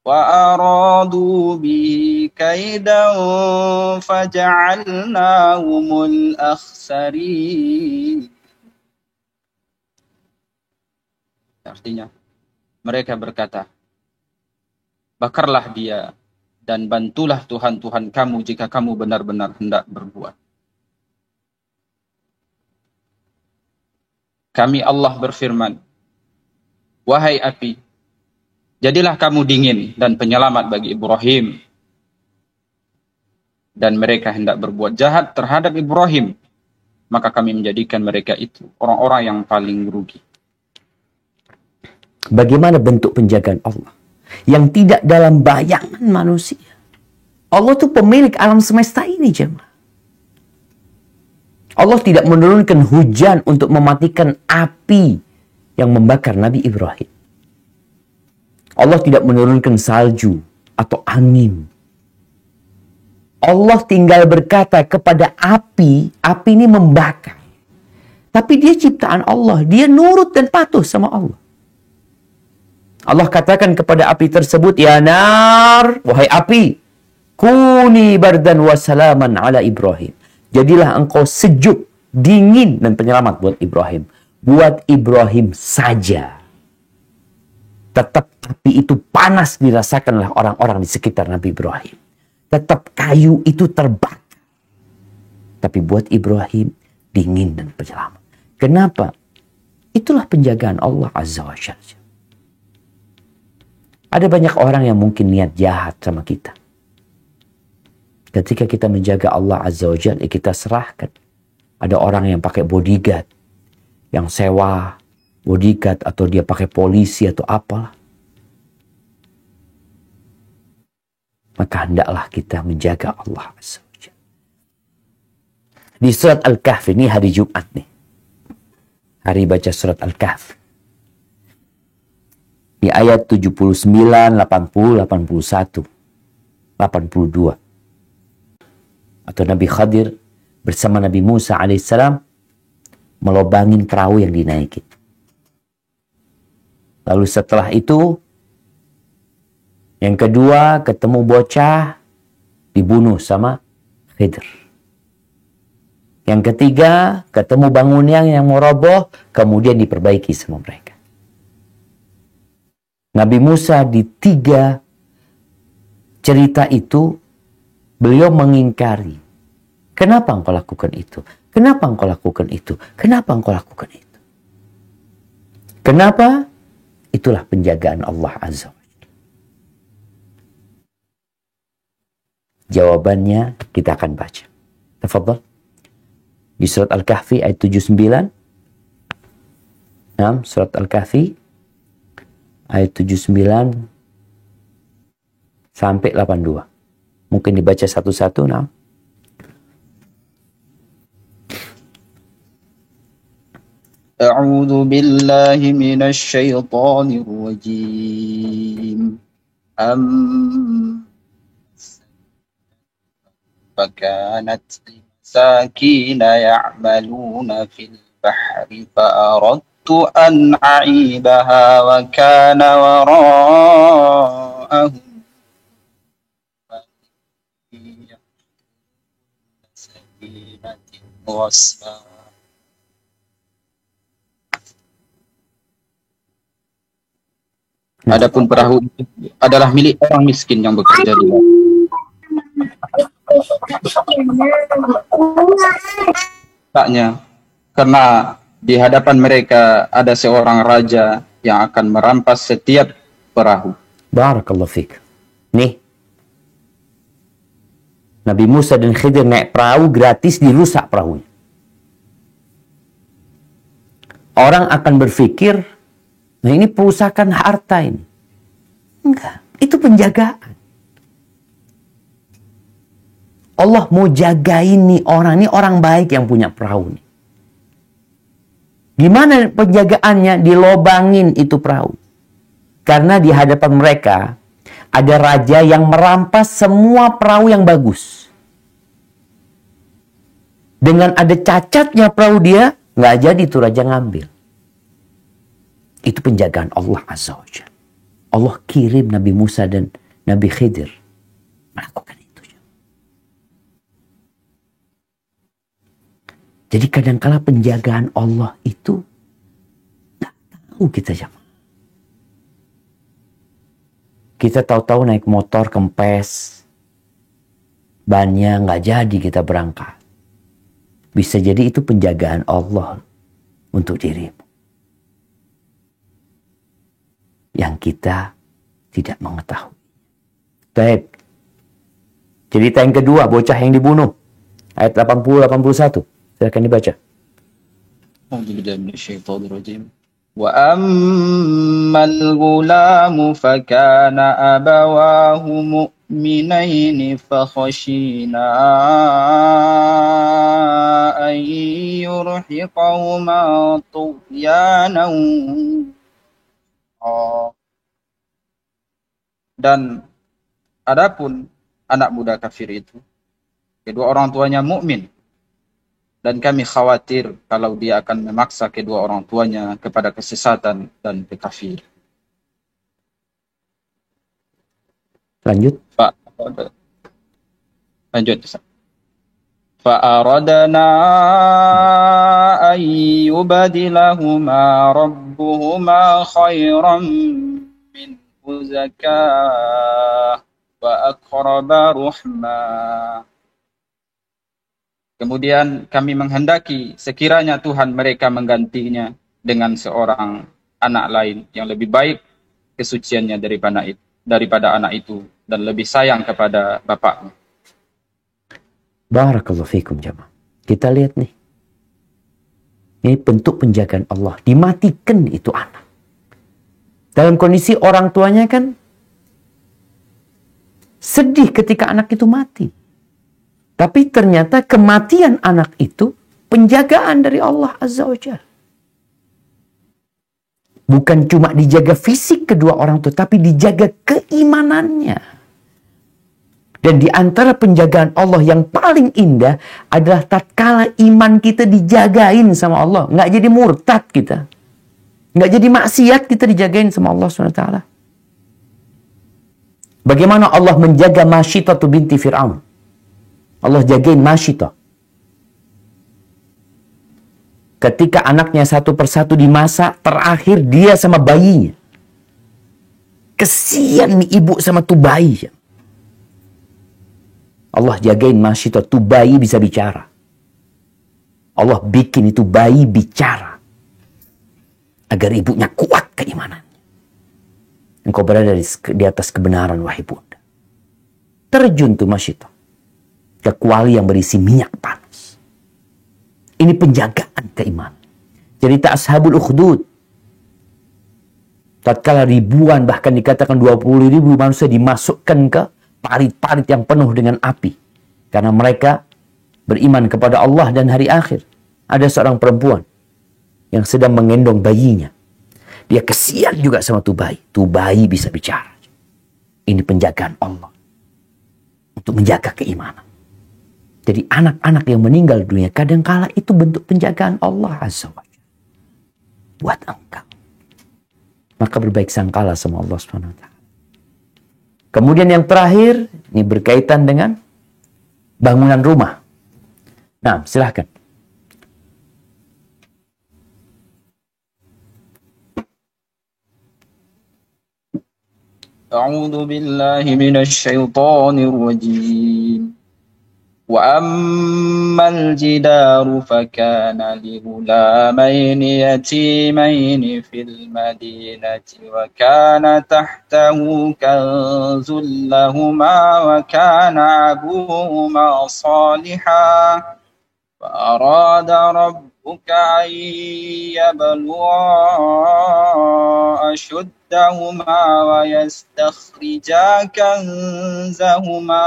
وأرادوا به كيدا فجعلناهم الأخسرين. Artinya, mereka berkata, bakarlah dia dan bantulah Tuhan-Tuhan kamu jika kamu benar-benar hendak berbuat. kami Allah berfirman, wahai api, jadilah kamu dingin dan penyelamat bagi Ibrahim. Dan mereka hendak berbuat jahat terhadap Ibrahim, maka kami menjadikan mereka itu orang-orang yang paling rugi. Bagaimana bentuk penjagaan Allah yang tidak dalam bayangan manusia? Allah itu pemilik alam semesta ini, jemaah. Allah tidak menurunkan hujan untuk mematikan api yang membakar Nabi Ibrahim. Allah tidak menurunkan salju atau angin. Allah tinggal berkata kepada api, api ini membakar. Tapi dia ciptaan Allah, dia nurut dan patuh sama Allah. Allah katakan kepada api tersebut, ya nar, wahai api, kuni bardan wa salaman ala Ibrahim. Jadilah engkau sejuk, dingin dan penyelamat buat Ibrahim. Buat Ibrahim saja. Tetap api itu panas dirasakan oleh orang-orang di sekitar Nabi Ibrahim. Tetap kayu itu terbakar. Tapi buat Ibrahim, dingin dan penyelamat. Kenapa? Itulah penjagaan Allah Azza wa Jalla. Ada banyak orang yang mungkin niat jahat sama kita. Ketika kita menjaga Allah Azza wa Jalla, kita serahkan. Ada orang yang pakai bodyguard, yang sewa bodyguard, atau dia pakai polisi atau apalah. Maka hendaklah kita menjaga Allah Azza wa Jalla. Di surat Al-Kahf ini hari Jumat nih. Hari baca surat Al-Kahf. Di ayat 79, 80, 81, 82. Atau Nabi Khadir bersama Nabi Musa alaihissalam melobangin perahu yang dinaiki. Lalu setelah itu, yang kedua ketemu bocah dibunuh sama Khidir. Yang ketiga ketemu bangunan yang mau roboh, kemudian diperbaiki sama mereka. Nabi Musa di 3 cerita itu beliau mengingkari. Kenapa engkau lakukan itu? Kenapa engkau lakukan itu? Kenapa engkau lakukan itu? Kenapa? Itulah penjagaan Allah Azza wa Jalla. Jawabannya kita akan baca. Tafadhal. Di surat Al-Kahfi ayat 79. Nah, surat Al-Kahfi ayat 79 sampai 82. Mungkin dibaca satu-satu. Nah. A'udzu billahi minasy syaithanir rajim. فكانت مساكين يعملون في البحر فأردت أن أعيبها وكان وراءهم سفينة واسمها. Adapun perahu adalah milik orang miskin yang bekerja di laut. Taknya, karena di hadapan mereka ada seorang raja yang akan merampas setiap perahu. Barakallahu fiik. Nih, Nabi Musa dan Khidir naik perahu gratis, dirusak perahunya. Orang akan berpikir, nah ini perusakan harta ini. Enggak, itu penjagaan. Allah mau jagain nih orang. Ini orang baik yang punya perahu nih. Gimana penjagaannya? Dilobangin itu perahu. Karena di hadapan mereka ada raja yang merampas semua perahu yang bagus. Dengan ada cacatnya perahu dia, nggak jadi tuh raja ngambil. Itu penjagaan Allah Azza wa Jalla. Allah kirim Nabi Musa dan Nabi Khidir melakukan itu. Jadi kadangkala penjagaan Allah itu nggak tahu kita jamaah. Kita tahu-tahu naik motor kempes, bannya nggak jadi kita berangkat. Bisa jadi itu penjagaan Allah untuk dirimu. yang kita tidak mengetahui. Baik. Cerita yang kedua, bocah yang dibunuh. Ayat 80-81. Silakan dibaca. Wa ammal ghulamu fakana abawahu mu'minaini fakhashina an yurhiqahuma tughyanan. Dan adapun anak muda kafir itu, kedua orang tuanya mukmin, dan kami khawatir kalau dia akan memaksa kedua orang tuanya kepada kesesatan dan kekafiran. Lanjut. Lanjut. Fa'aradna an yubadilahuma rabbuhuma khairan minhu zakah wa aqraba ruhmah. Kemudian kami menghendaki sekiranya Tuhan mereka menggantinya dengan seorang anak lain yang lebih baik kesuciannya daripada anak itu dan lebih sayang kepada bapaknya. Barakallahu fikum jamaah. Kita lihat nih. Ini bentuk penjagaan Allah. Dimatikan itu anak. Dalam kondisi orang tuanya kan sedih ketika anak itu mati. Tapi ternyata kematian anak itu penjagaan dari Allah Azza wa Jalla. Bukan cuma dijaga fisik kedua orang tua, tapi dijaga keimanannya. Dan di antara penjagaan Allah yang paling indah adalah tatkala iman kita dijagain sama Allah. Nggak jadi murtad kita. Nggak jadi maksiat kita dijagain sama Allah SWT. Bagaimana Allah menjaga Masyitah binti Fir'aun? Allah jagain Masyitah. Ketika anaknya satu persatu dimasak, terakhir dia sama bayinya. Kesian nih ibu sama tuh bayi. Allah jagain Masyitah, tuh bayi bisa bicara. Allah bikin itu bayi bicara. Agar ibunya kuat keimanan. Engkau berada di atas kebenaran, wahai bunda. Terjun tuh Masyitah ke kuali yang berisi minyak panas. Ini penjagaan keimanan. Cerita Ashabul Ukhdud. Tatkala ribuan, bahkan dikatakan 20.000 manusia dimasukkan ke parit-parit yang penuh dengan api. Karena mereka beriman kepada Allah dan hari akhir. Ada seorang perempuan yang sedang menggendong bayinya. Dia kesian juga sama tuh bayi. Tuh bayi bisa bicara. Ini penjagaan Allah. Untuk menjaga keimanan. Jadi anak-anak yang meninggal dunia kadangkala itu bentuk penjagaan Allah Azza wa Jalla buat engkau. Maka berbaik sangkalah sama Allah Subhanahu wa taala. Kemudian yang terakhir, ini berkaitan dengan bangunan rumah. Nah, silahkan. A'udzu billahi minasy syaithanir rajim. وأما الجدار فكان لغلامين يتيمين في المدينة وكان تحته كنز لهما وكان أبوهما صالحا فأراد ربك أن يبلغا أشدهما ويستخرجا كنزهما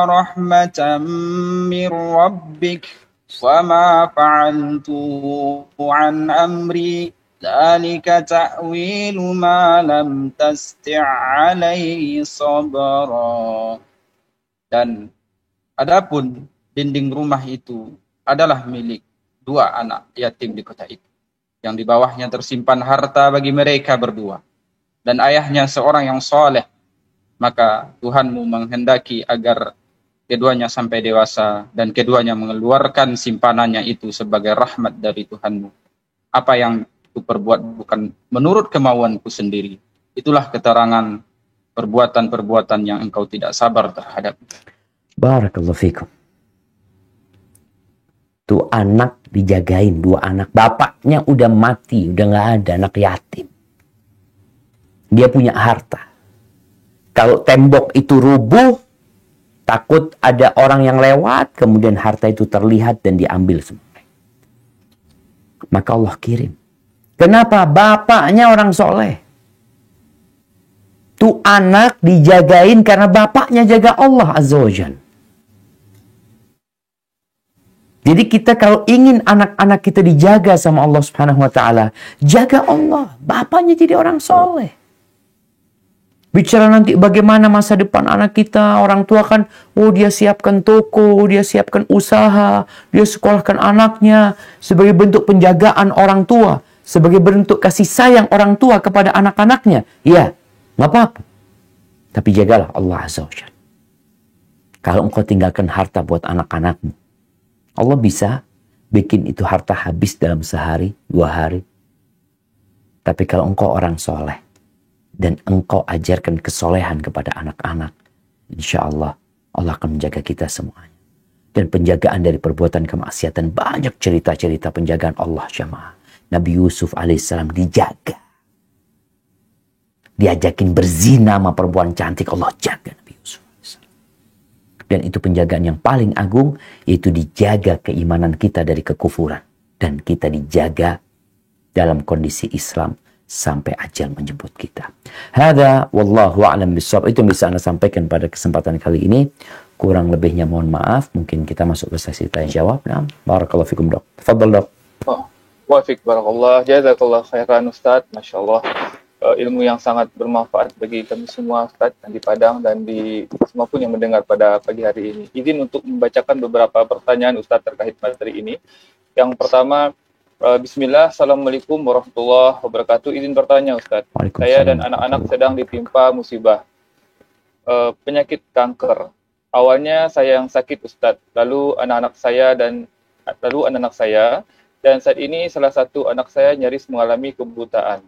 رحمة من ربك وما فعلته عن أمري ذلك تأويل ما لم تستع عليه صبرا. Dan adapun dinding rumah itu adalah milik dua anak yatim di kota itu, yang di bawahnya tersimpan harta bagi mereka berdua. Dan ayahnya seorang yang soleh, maka Tuhanmu menghendaki agar keduanya sampai dewasa dan keduanya mengeluarkan simpanannya itu sebagai rahmat dari Tuhanmu. Apa yang ku perbuat bukan menurut kemauanku sendiri. Itulah keterangan perbuatan-perbuatan yang engkau tidak sabar terhadap. Barakallahu fikum. Tuh anak dijagain, 2 anak. Bapaknya udah mati, udah nggak ada, anak yatim. Dia punya harta. Kalau tembok itu rubuh, takut ada orang yang lewat, kemudian harta itu terlihat dan diambil semua. Maka Allah kirim. Kenapa? Bapaknya orang soleh. Tuh anak dijagain karena bapaknya jaga Allah Azza wa Jalla. Jadi kita kalau ingin anak-anak kita dijaga sama Allah Subhanahu wa taala, jaga Allah. Bapaknya jadi orang soleh. Bicara nanti bagaimana masa depan anak kita, orang tua kan, dia siapkan toko, dia siapkan usaha, dia sekolahkan anaknya sebagai bentuk penjagaan orang tua, sebagai bentuk kasih sayang orang tua kepada anak-anaknya. Ya, nggak apa-apa. Tapi jagalah Allah Azza wa Jalla. Kalau engkau tinggalkan harta buat anak-anakmu, Allah bisa bikin itu harta habis dalam sehari, 2 hari. Tapi kalau engkau orang soleh dan engkau ajarkan kesolehan kepada anak-anak, insya Allah, Allah akan menjaga kita semuanya. Dan penjagaan dari perbuatan kemaksiatan, banyak cerita-cerita penjagaan Allah jamaah. Nabi Yusuf alaihissalam dijaga. Diajakin berzina sama perempuan cantik, Allah jaga Nabi Yusuf. Dan itu penjagaan yang paling agung, yaitu dijaga keimanan kita dari kekufuran. Dan kita dijaga dalam kondisi Islam sampai ajal menjemput kita. Hada wallahu a'lam bishawab. Itu yang bisa Anda sampaikan pada kesempatan kali ini. Kurang lebihnya mohon maaf. Mungkin kita masuk ke sesi tanya jawab. Nah, barakallahu fikum dok. Tafadhal dok. Wafik barakallah. Jazakallah khairan Ustaz. Masya Allah. Ilmu yang sangat bermanfaat bagi kami semua Ustaz yang di Padang dan di semua pun yang mendengar pada pagi hari ini. Izin untuk membacakan beberapa pertanyaan Ustaz terkait materi ini. Yang pertama, Bismillah, Assalamualaikum warahmatullahi wabarakatuh. Izin bertanya Ustaz. Saya dan anak-anak sedang ditimpa musibah penyakit kanker. Awalnya saya yang sakit Ustaz, lalu anak-anak saya dan saat ini salah satu anak saya nyaris mengalami kebutaan.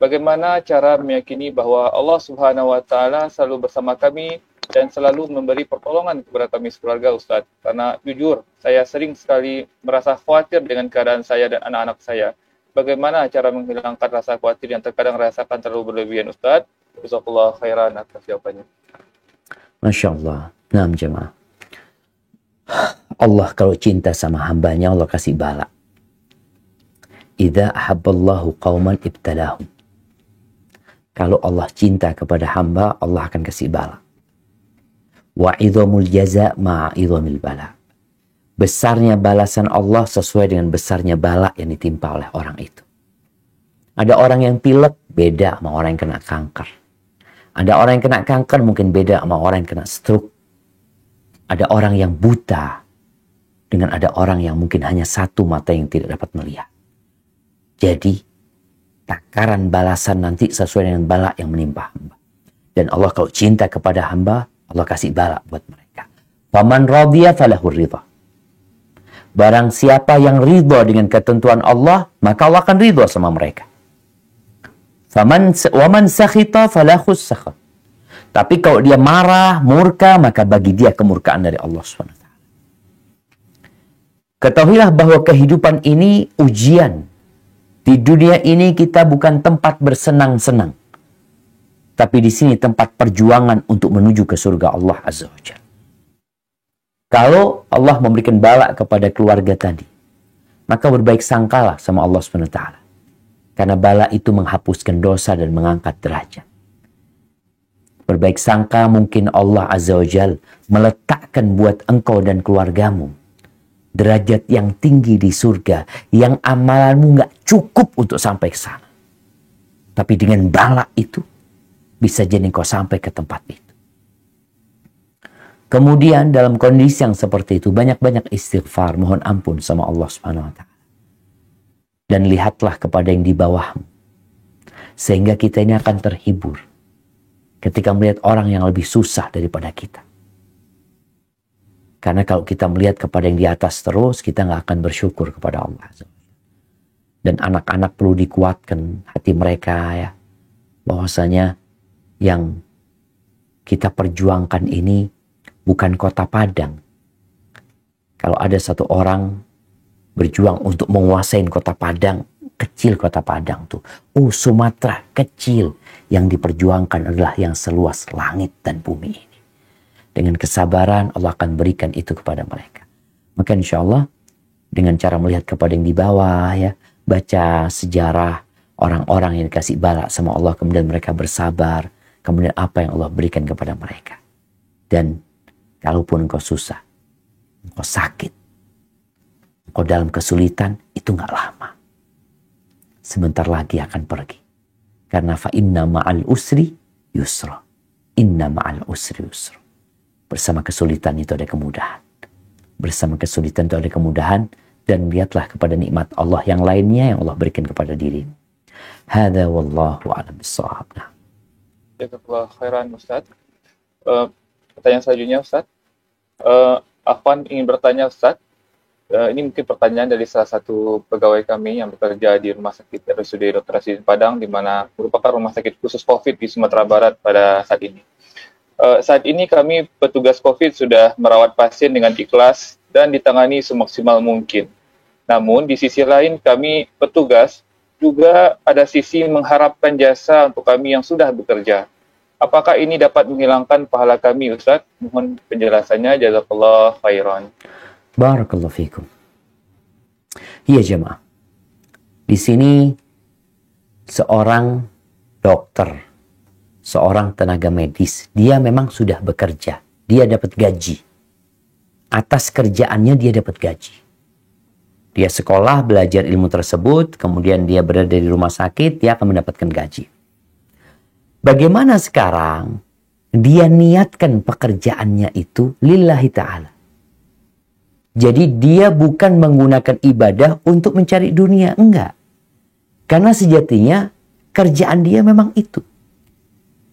Bagaimana cara meyakini bahwa Allah Subhanahu wa taala selalu bersama kami dan selalu memberi pertolongan kepada kami sekeluarga Ustaz? Karena jujur, saya sering sekali merasa khawatir dengan keadaan saya dan anak-anak saya. Bagaimana cara menghilangkan rasa khawatir yang terkadang rasakan terlalu berlebihan Ustaz? Jazakallah khairan atas jawabannya. Masya Allah. Nah jemaah. Allah kalau cinta sama hambanya, Allah kasih bala. Idza ahabballahu qauman ibtalahum. Kalau Allah cinta kepada hamba, Allah akan kasih bala. Wa idhamul jaza ma'a idhamil bala. Besarnya balasan Allah sesuai dengan besarnya bala yang ditimpa oleh orang itu. Ada orang yang pilek, beda sama orang yang kena kanker. Ada orang yang kena kanker mungkin beda sama orang yang kena stroke. Ada orang yang buta dengan ada orang yang mungkin hanya satu mata yang tidak dapat melihat. Jadi, takaran balasan nanti sesuai dengan bala yang menimpa hamba. Dan Allah kalau cinta kepada hamba, Allah kasih bala buat mereka. Faman radhiya falahur ridha. Barang siapa yang ridha dengan ketentuan Allah, maka Allah akan ridha sama mereka. Waman sakhita falahus sakhat. Tapi kalau dia marah, murka, maka bagi dia kemurkaan dari Allah SWT. Ketahuilah bahwa kehidupan ini ujian. Di dunia ini kita bukan tempat bersenang-senang. Tapi di sini tempat perjuangan untuk menuju ke surga Allah Azza wa Jalla. Kalau Allah memberikan bala kepada keluarga tadi, maka berbaik sangkalah sama Allah SWT. Karena bala itu menghapuskan dosa dan mengangkat derajat. Berbaik sangka mungkin Allah Azza wa Jalla meletakkan buat engkau dan keluargamu derajat yang tinggi di surga, yang amalanmu nggak cukup untuk sampai ke sana. Tapi dengan bala itu, bisa jadi kau sampai ke tempat itu. Kemudian dalam kondisi yang seperti itu, banyak-banyak istighfar, mohon ampun sama Allah Subhanahu wa Ta'ala. Dan lihatlah kepada yang di bawahmu. Sehingga kita ini akan terhibur ketika melihat orang yang lebih susah daripada kita. Karena kalau kita melihat kepada yang di atas terus, kita nggak akan bersyukur kepada Allah. Dan anak-anak perlu dikuatkan hati mereka ya. Bahwasanya yang kita perjuangkan ini bukan kota Padang. Kalau ada satu orang berjuang untuk menguasai kota Padang. Kecil kota Padang tuh. Sumatera kecil. Yang diperjuangkan adalah yang seluas langit dan bumi ini. Dengan kesabaran Allah akan berikan itu kepada mereka. Maka insya Allah dengan cara melihat kepada yang di bawah ya, baca sejarah orang-orang yang dikasih bala sama Allah, kemudian mereka bersabar, kemudian apa yang Allah berikan kepada mereka. Dan kalaupun engkau susah, engkau sakit, engkau dalam kesulitan, itu nggak lama. Sebentar lagi akan pergi. Karena fa inna ma'al usri yusra. Inna ma'al usri yusra. Bersama kesulitan itu ada kemudahan. Bersama kesulitan itu ada kemudahan. Dan lihatlah kepada nikmat Allah yang lainnya yang Allah berikan kepada diri. Hadza wallahu a'lam bissawab. Jazakallah khairan Ustaz. Pertanyaan selanjutnya Ustaz. Afwan ingin bertanya Ustaz. Ini mungkin pertanyaan dari salah satu pegawai kami yang bekerja di Rumah Sakit RSUD Dr. Rasidin Padang, di mana merupakan rumah sakit khusus COVID di Sumatera Barat pada saat ini. Saat ini kami petugas COVID sudah merawat pasien dengan ikhlas dan ditangani semaksimal mungkin. Namun di sisi lain kami petugas juga ada sisi mengharapkan jasa untuk kami yang sudah bekerja. Apakah ini dapat menghilangkan pahala kami Ustaz? Mohon penjelasannya. Jazakallah khairan. Barakallahu fikum. Iya jemaah. Di sini seorang dokter, seorang tenaga medis, dia memang sudah bekerja. Dia dapat gaji. Atas kerjaannya dia dapat gaji. Dia sekolah, belajar ilmu tersebut, kemudian dia berada di rumah sakit, dia akan mendapatkan gaji. Bagaimana sekarang dia niatkan pekerjaannya itu lillahi ta'ala. Jadi dia bukan menggunakan ibadah untuk mencari dunia, enggak. Karena sejatinya kerjaan dia memang itu.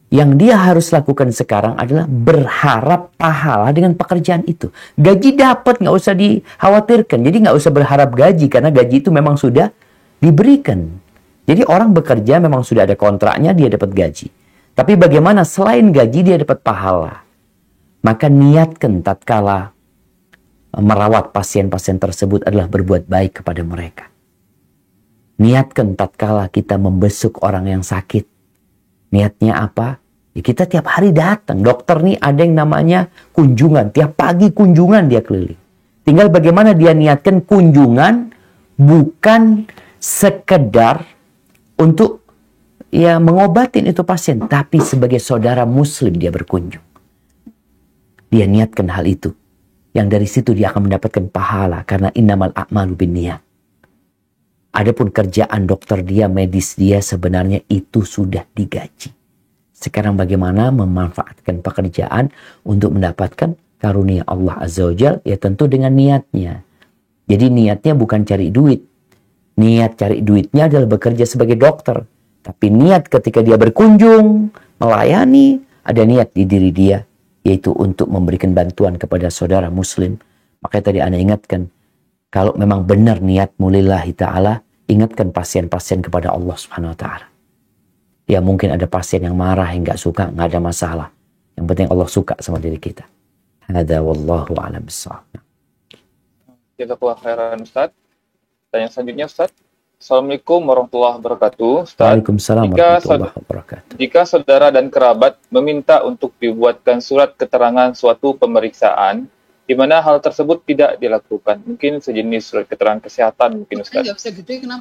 Yang dia harus lakukan sekarang adalah berharap pahala dengan pekerjaan itu. Gaji dapat, nggak usah dikhawatirkan. Jadi nggak usah berharap gaji, karena gaji itu memang sudah diberikan. Jadi orang bekerja memang sudah ada kontraknya, dia dapat gaji. Tapi bagaimana selain gaji dia dapat pahala? Maka niatkan tatkala merawat pasien-pasien tersebut adalah berbuat baik kepada mereka. Niatkan tatkala kita membesuk orang yang sakit. Niatnya apa? Ya kita tiap hari datang. Dokter nih ada yang namanya kunjungan. Tiap pagi kunjungan dia keliling. Tinggal bagaimana dia niatkan kunjungan bukan sekedar untuk ya mengobatin itu pasien. Tapi sebagai saudara muslim dia berkunjung. Dia niatkan hal itu. Yang dari situ dia akan mendapatkan pahala. Karena innamal a'malu binniyat. Adapun kerjaan dokter dia, medis dia sebenarnya itu sudah digaji. Sekarang bagaimana memanfaatkan pekerjaan untuk mendapatkan karunia Allah Azza wa Jalla? Ya tentu dengan niatnya. Jadi niatnya bukan cari duit. Niat cari duitnya adalah bekerja sebagai dokter. Tapi niat ketika dia berkunjung, melayani, ada niat di diri dia. Yaitu untuk memberikan bantuan kepada saudara muslim. Makanya tadi Anda ingatkan, kalau memang benar niatmu lillahi ta'ala, ingatkan pasien-pasien kepada Allah Subhanahu wa ta'ala. Ya mungkin ada pasien yang marah, yang gak suka, gak ada masalah. Yang penting Allah suka sama diri kita. Hadza wallahu a'lam bissawab. Jazakallah khairan Ustaz. Tanya selanjutnya Ustaz. Assalamualaikum warahmatullahi wabarakatuh. Ustaz, Waalaikumsalam warahmatullahi wabarakatuh. Jika saudara dan kerabat meminta untuk dibuatkan surat keterangan suatu pemeriksaan, di mana hal tersebut tidak dilakukan. Mungkin sejenis surat keterangan kesehatan mungkin Ustaz.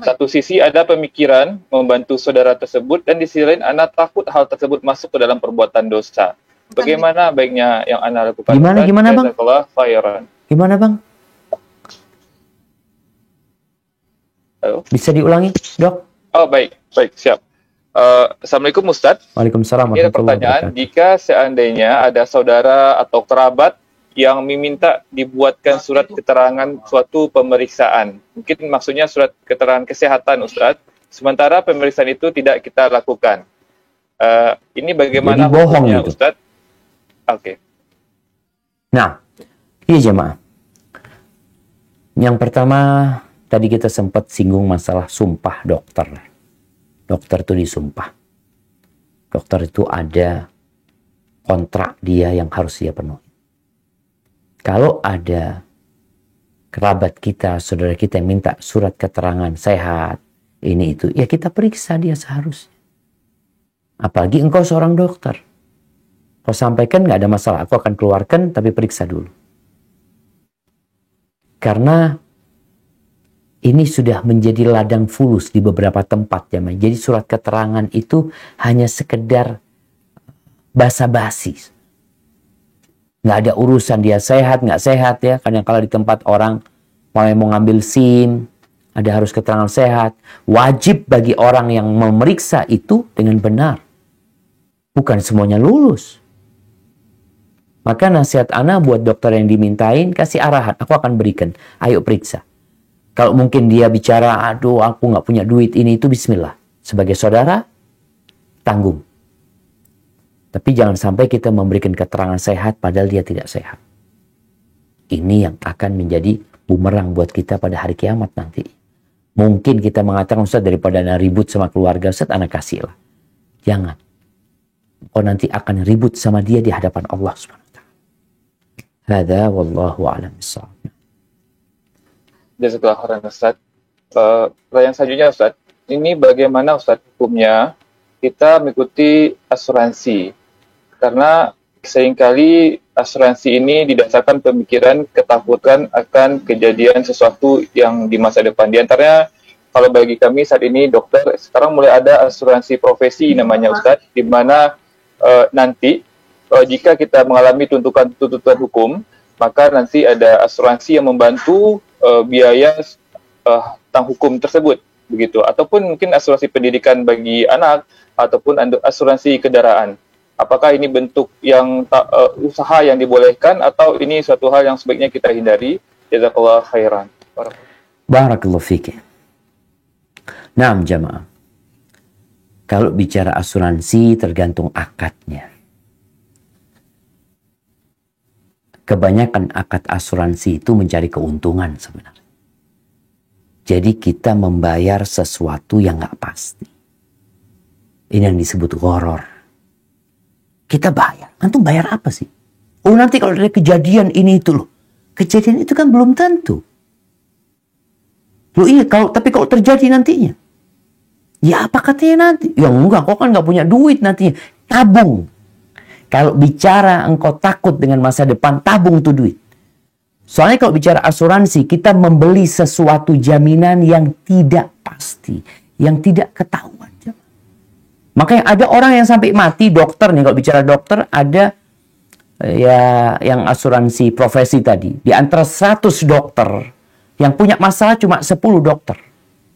Satu sisi ada pemikiran membantu saudara tersebut dan di sisi lain Anda takut hal tersebut masuk ke dalam perbuatan dosa. Bagaimana baiknya yang Anda lakukan? Gimana Bang? Gimana Bang? Halo? Bisa diulangi, Dok? Oh, baik, siap. Assalamualaikum Ustaz. Waalaikumsalam Ini ada pertanyaan, jika seandainya ada saudara atau kerabat yang meminta dibuatkan surat keterangan suatu pemeriksaan. Mungkin maksudnya surat keterangan kesehatan Ustaz. Sementara pemeriksaan itu tidak kita lakukan. Ini bagaimana hukumnya Ustaz? Oke. Nah, iya jemaah. Yang pertama, tadi kita sempat singgung masalah sumpah dokter. Dokter itu disumpah. Dokter itu ada kontrak dia yang harus dia penuhi. Kalau ada kerabat kita, saudara kita yang minta surat keterangan sehat, ini itu, ya kita periksa dia seharusnya. Apalagi engkau seorang dokter. Kau sampaikan nggak ada masalah, aku akan keluarkan, tapi periksa dulu. Karena ini sudah menjadi ladang fulus di beberapa tempat ya. Jadi surat keterangan itu hanya sekedar basa-basi. Nggak ada urusan dia sehat, nggak sehat ya. Kadang kala di tempat orang mau ngambil SIM, ada harus keterangan sehat. Wajib bagi orang yang memeriksa itu dengan benar. Bukan semuanya lulus. Maka nasihat ana buat dokter yang dimintain, kasih arahan, aku akan berikan. Ayo periksa. Kalau mungkin dia bicara, aduh aku nggak punya duit ini itu, bismillah. Sebagai saudara, tanggung. Tapi jangan sampai kita memberikan keterangan sehat padahal dia tidak sehat. Ini yang akan menjadi bumerang buat kita pada hari kiamat nanti. Mungkin kita mengatakan, Ustaz, daripada ana ribut sama keluarga, Ustaz, ana kasih lah. Jangan. Kau nanti akan ribut sama dia di hadapan Allah SWT. Hada wallahu a'lam bishawab. Jazakallah khairan Ustaz. Pertanyaan selanjutnya Ustaz, ini bagaimana Ustaz hukumnya kita mengikuti asuransi? Karena seringkali asuransi ini didasarkan pemikiran ketakutan akan kejadian sesuatu yang di masa depan. Di antaranya, kalau bagi kami saat ini dokter, sekarang mulai ada asuransi profesi namanya Ustaz, di mana nanti jika kita mengalami tuntutan hukum, maka nanti ada asuransi yang membantu biaya tentang hukum tersebut, begitu. Ataupun mungkin asuransi pendidikan bagi anak, ataupun asuransi kendaraan. Apakah ini bentuk yang usaha yang dibolehkan, atau ini suatu hal yang sebaiknya kita hindari? Jazakallah khairan. Barakallahu fiik. Naam jamaah. Kalau bicara asuransi tergantung akadnya. Kebanyakan akad asuransi itu mencari keuntungan sebenarnya. Jadi kita membayar sesuatu yang nggak pasti. Ini yang disebut gharar. Kita bayar. Antum bayar apa sih? Oh nanti kalau ada kejadian ini itu loh. Kejadian itu kan belum tentu. Loh iya, tapi kalau terjadi nantinya. Ya apa katanya nanti? Ya enggak, kau kan nggak punya duit nantinya. Tabung. Kalau bicara engkau takut dengan masa depan, tabung tuh duit. Soalnya kalau bicara asuransi, kita membeli sesuatu jaminan yang tidak pasti, yang tidak ketahuan. Makanya ada orang yang sampai mati, dokter nih, kalau bicara dokter, ada ya yang asuransi profesi tadi. Di antara 100 dokter, yang punya masalah cuma 10 dokter,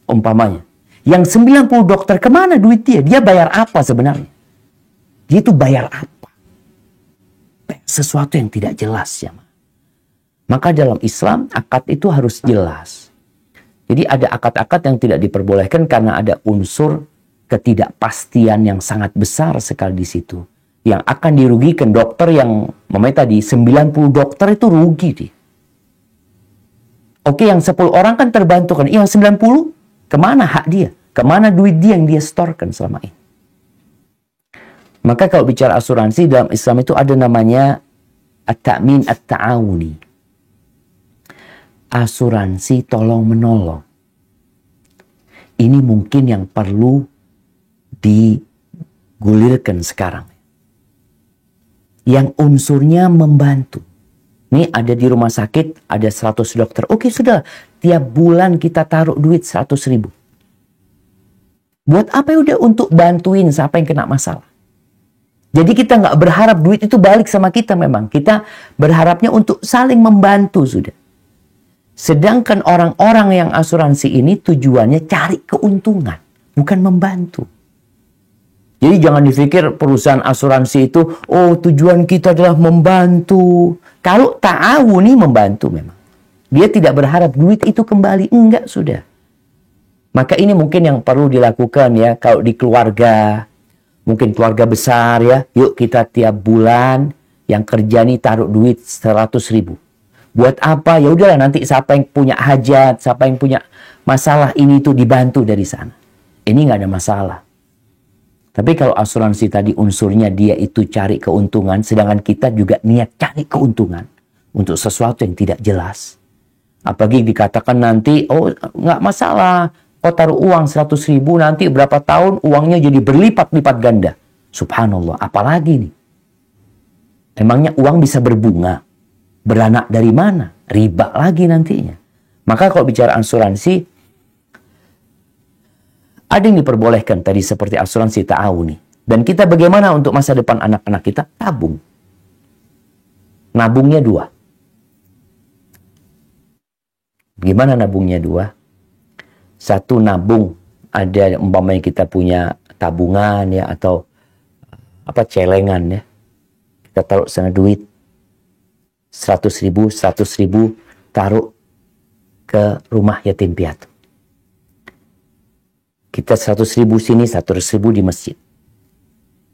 umpamanya. Yang 90 dokter, kemana duit dia? Dia bayar apa sebenarnya? Dia itu bayar apa? Sesuatu yang tidak jelas ya. Maka dalam Islam akad itu harus jelas. Jadi ada akad-akad yang tidak diperbolehkan karena ada unsur ketidakpastian yang sangat besar sekali di situ. Yang akan dirugikan dokter yang tadi 90 dokter itu rugi dia. Oke, yang 10 orang kan terbantu kan. Yang 90 kemana hak dia? Kemana duit dia yang dia setorkan selama ini? Maka kalau bicara asuransi dalam Islam itu ada namanya at-ta'min at-ta'awuni. Asuransi tolong-menolong. Ini mungkin yang perlu digulirkan sekarang. Yang unsurnya membantu. Ini ada di rumah sakit, ada 100 dokter. Oke sudah, tiap bulan kita taruh duit 100.000. Buat apa ya? Udah untuk bantuin siapa yang kena masalah. Jadi kita nggak berharap duit itu balik sama kita memang. Kita berharapnya untuk saling membantu sudah. Sedangkan orang-orang yang asuransi ini tujuannya cari keuntungan. Bukan membantu. Jadi jangan dipikir perusahaan asuransi itu, oh tujuan kita adalah membantu. Kalau ta'awuni membantu memang. Dia tidak berharap duit itu kembali. Enggak sudah. Maka ini mungkin yang perlu dilakukan ya. Kalau di keluarga, mungkin keluarga besar ya, yuk kita tiap bulan yang kerja nih taruh duit 100.000. Buat apa? Ya udahlah nanti siapa yang punya hajat, siapa yang punya masalah ini tuh dibantu dari sana. Ini nggak ada masalah. Tapi kalau asuransi tadi unsurnya dia itu cari keuntungan, sedangkan kita juga niat cari keuntungan untuk sesuatu yang tidak jelas. Apalagi dikatakan nanti, oh nggak masalah, kau taruh uang 100.000, nanti berapa tahun uangnya jadi berlipat-lipat ganda. Subhanallah, apalagi nih? Emangnya uang bisa berbunga? Beranak dari mana? Riba lagi nantinya. Maka kalau bicara asuransi, ada yang diperbolehkan tadi seperti asuransi ta'awuni. Dan kita bagaimana untuk masa depan anak-anak kita? Tabung. Nabungnya 2. Gimana nabungnya 2? Satu, nabung, ada umpamanya kita punya tabungan ya, atau celengan ya. Kita taruh sana duit 100.000 taruh ke rumah yatim piatu. Kita 100.000 sini, 100.000 di masjid.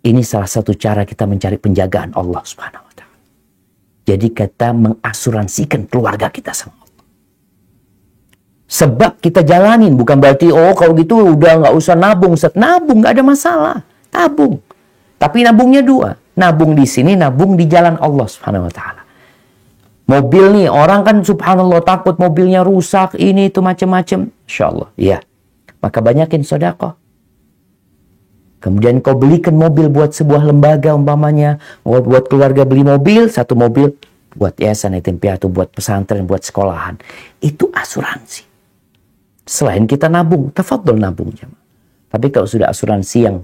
Ini salah satu cara kita mencari penjagaan Allah Subhanahu wa ta'ala. Jadi kita mengasuransikan keluarga kita sama Allah. Sebab kita jalanin, bukan berarti kalau gitu udah nggak usah nabung. Nabung nggak ada masalah, tabung. Tapi nabungnya 2. Nabung di sini, nabung di jalan Allah Subhanahu wa ta'ala. Mobil nih, orang kan subhanallah takut mobilnya rusak, ini itu macam-macam. Insyaallah, ya. Maka banyakin sedekah. Kemudian kau belikan mobil buat sebuah lembaga umpamanya, buat keluarga beli mobil, 1 mobil buat yayasan yatim piatu, buat pesantren, buat sekolahan. Itu asuransi. Selain kita nabung, tafadhol nabung. Tapi kalau sudah asuransi yang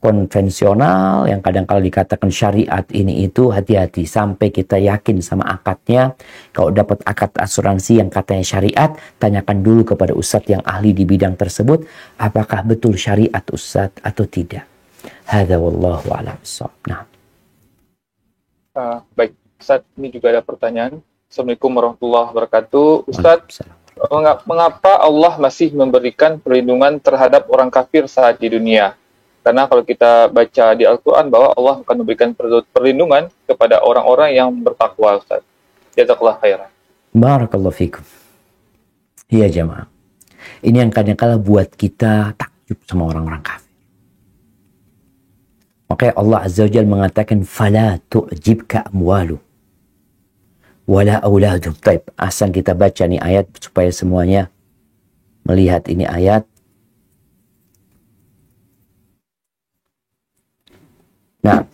konvensional, yang kadang-kala dikatakan syariat ini itu, hati-hati. Sampai kita yakin sama akadnya. Kalau dapat akad asuransi yang katanya syariat, tanyakan dulu kepada ustadz yang ahli di bidang tersebut, apakah betul syariat ustadz atau tidak. Hadza wallahu a'lam bissawab. Nah. Baik, Ustadz, ini juga ada pertanyaan. Assalamualaikum warahmatullahi wabarakatuh. Ustadz, mengapa Allah masih memberikan perlindungan terhadap orang kafir saat di dunia? Karena kalau kita baca di Al-Quran bahwa Allah akan memberikan perlindungan kepada orang-orang yang bertakwa, Ustaz. Jazakallah khairan. Barakallahu fikum. Iya jemaah. Ini yang kadang-kala buat kita takjub sama orang-orang kafir. Makanya Allah Azza wa Jalla mengatakan, "Fala tu'jibka amwalu wala auladum." Taib, asal kita baca nih ayat supaya semuanya melihat ini ayat. Nah,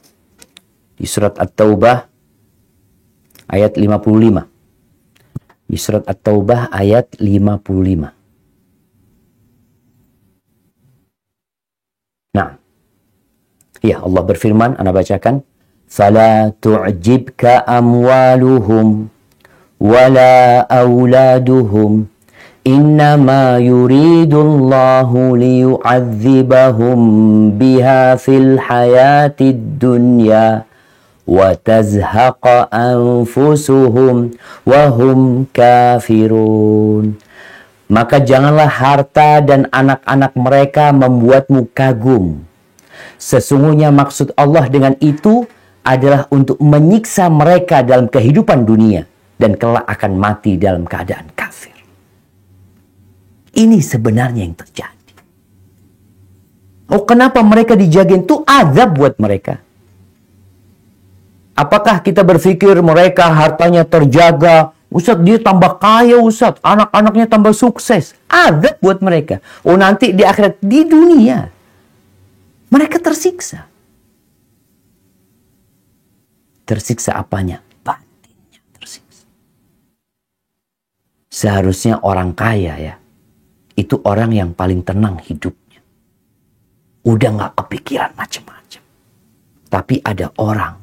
di surat At-Taubah ayat 55. Di surat At-Taubah ayat 55. Nah, ya Allah berfirman, ana bacakan, "Fala tu'jibka amwaluhum wala auladuhum. Innama yuridullahu liyu'adzibahum biha fil hayatid dunya wa tazhaqa anfusuhum wa hum kafirun." Maka janganlah harta dan anak-anak mereka membuatmu kagum. Sesungguhnya maksud Allah dengan itu adalah untuk menyiksa mereka dalam kehidupan dunia dan kelak akan mati dalam keadaan kafir. Ini sebenarnya yang terjadi. Oh, kenapa mereka dijagain? Itu azab buat mereka. Apakah kita berpikir mereka hartanya terjaga? Ustadz, dia tambah kaya, Ustadz. Anak-anaknya tambah sukses. Azab buat mereka. Oh, nanti di akhirat, di dunia, mereka tersiksa. Tersiksa apanya? Batinnya tersiksa. Seharusnya orang kaya ya, itu orang yang paling tenang hidupnya. Udah gak kepikiran macam-macam. Tapi ada orang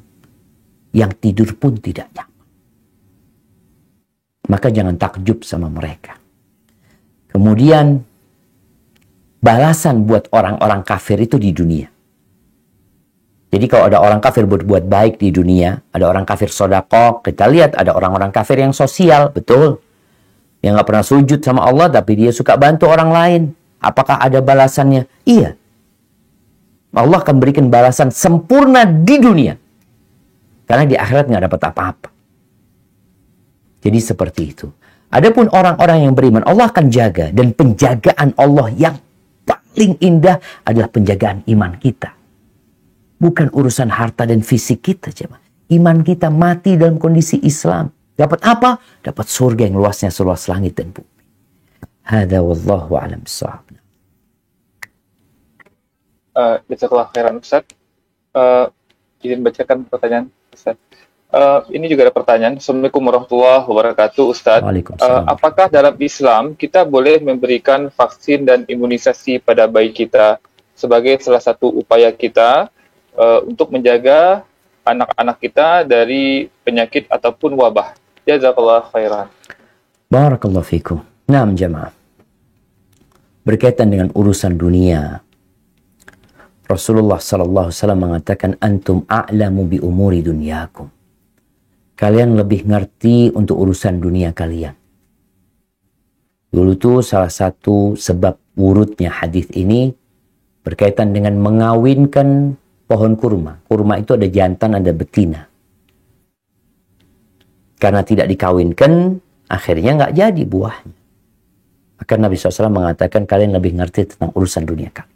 yang tidur pun tidak nyaman. Maka jangan takjub sama mereka. Kemudian balasan buat orang-orang kafir itu di dunia. Jadi kalau ada orang kafir berbuat baik di dunia, ada orang kafir sedekah, kita lihat ada orang-orang kafir yang sosial, betul. Yang gak pernah sujud sama Allah, tapi dia suka bantu orang lain. Apakah ada balasannya? Iya. Allah akan berikan balasan sempurna di dunia. Karena di akhirat gak dapat apa-apa. Jadi seperti itu. Adapun orang-orang yang beriman, Allah akan jaga. Dan penjagaan Allah yang paling indah adalah penjagaan iman kita. Bukan urusan harta dan fisik kita. Iman kita mati dalam kondisi Islam. Dapat apa? Dapat surga yang luasnya seluas langit dan bumi. Hada wallahu a'lam bishawab. Jazakallah khairan Ustaz. Izin bacakan pertanyaan Ustaz. Ini juga ada pertanyaan. Assalamualaikum warahmatullahi wabarakatuh Ustaz. Waalaikumsalam. Apakah dalam Islam kita boleh memberikan vaksin dan imunisasi pada bayi kita sebagai salah satu upaya kita untuk menjaga anak-anak kita dari penyakit ataupun wabah? Jazakallah khairan. Barakallahu fikum. Naam jamaah. Berkaitan dengan urusan dunia, Rasulullah sallallahu alaihi wasallam mengatakan antum a'lamu bi umuri dunyakum. Kalian lebih ngerti untuk urusan dunia kalian. Dulu tuh salah satu sebab wurudnya hadis ini berkaitan dengan mengawinkan pohon kurma. Kurma itu ada jantan, ada betina. Karena tidak dikawinkan, akhirnya nggak jadi buahnya. Maka Nabi SAW mengatakan kalian lebih ngerti tentang urusan dunia kalian.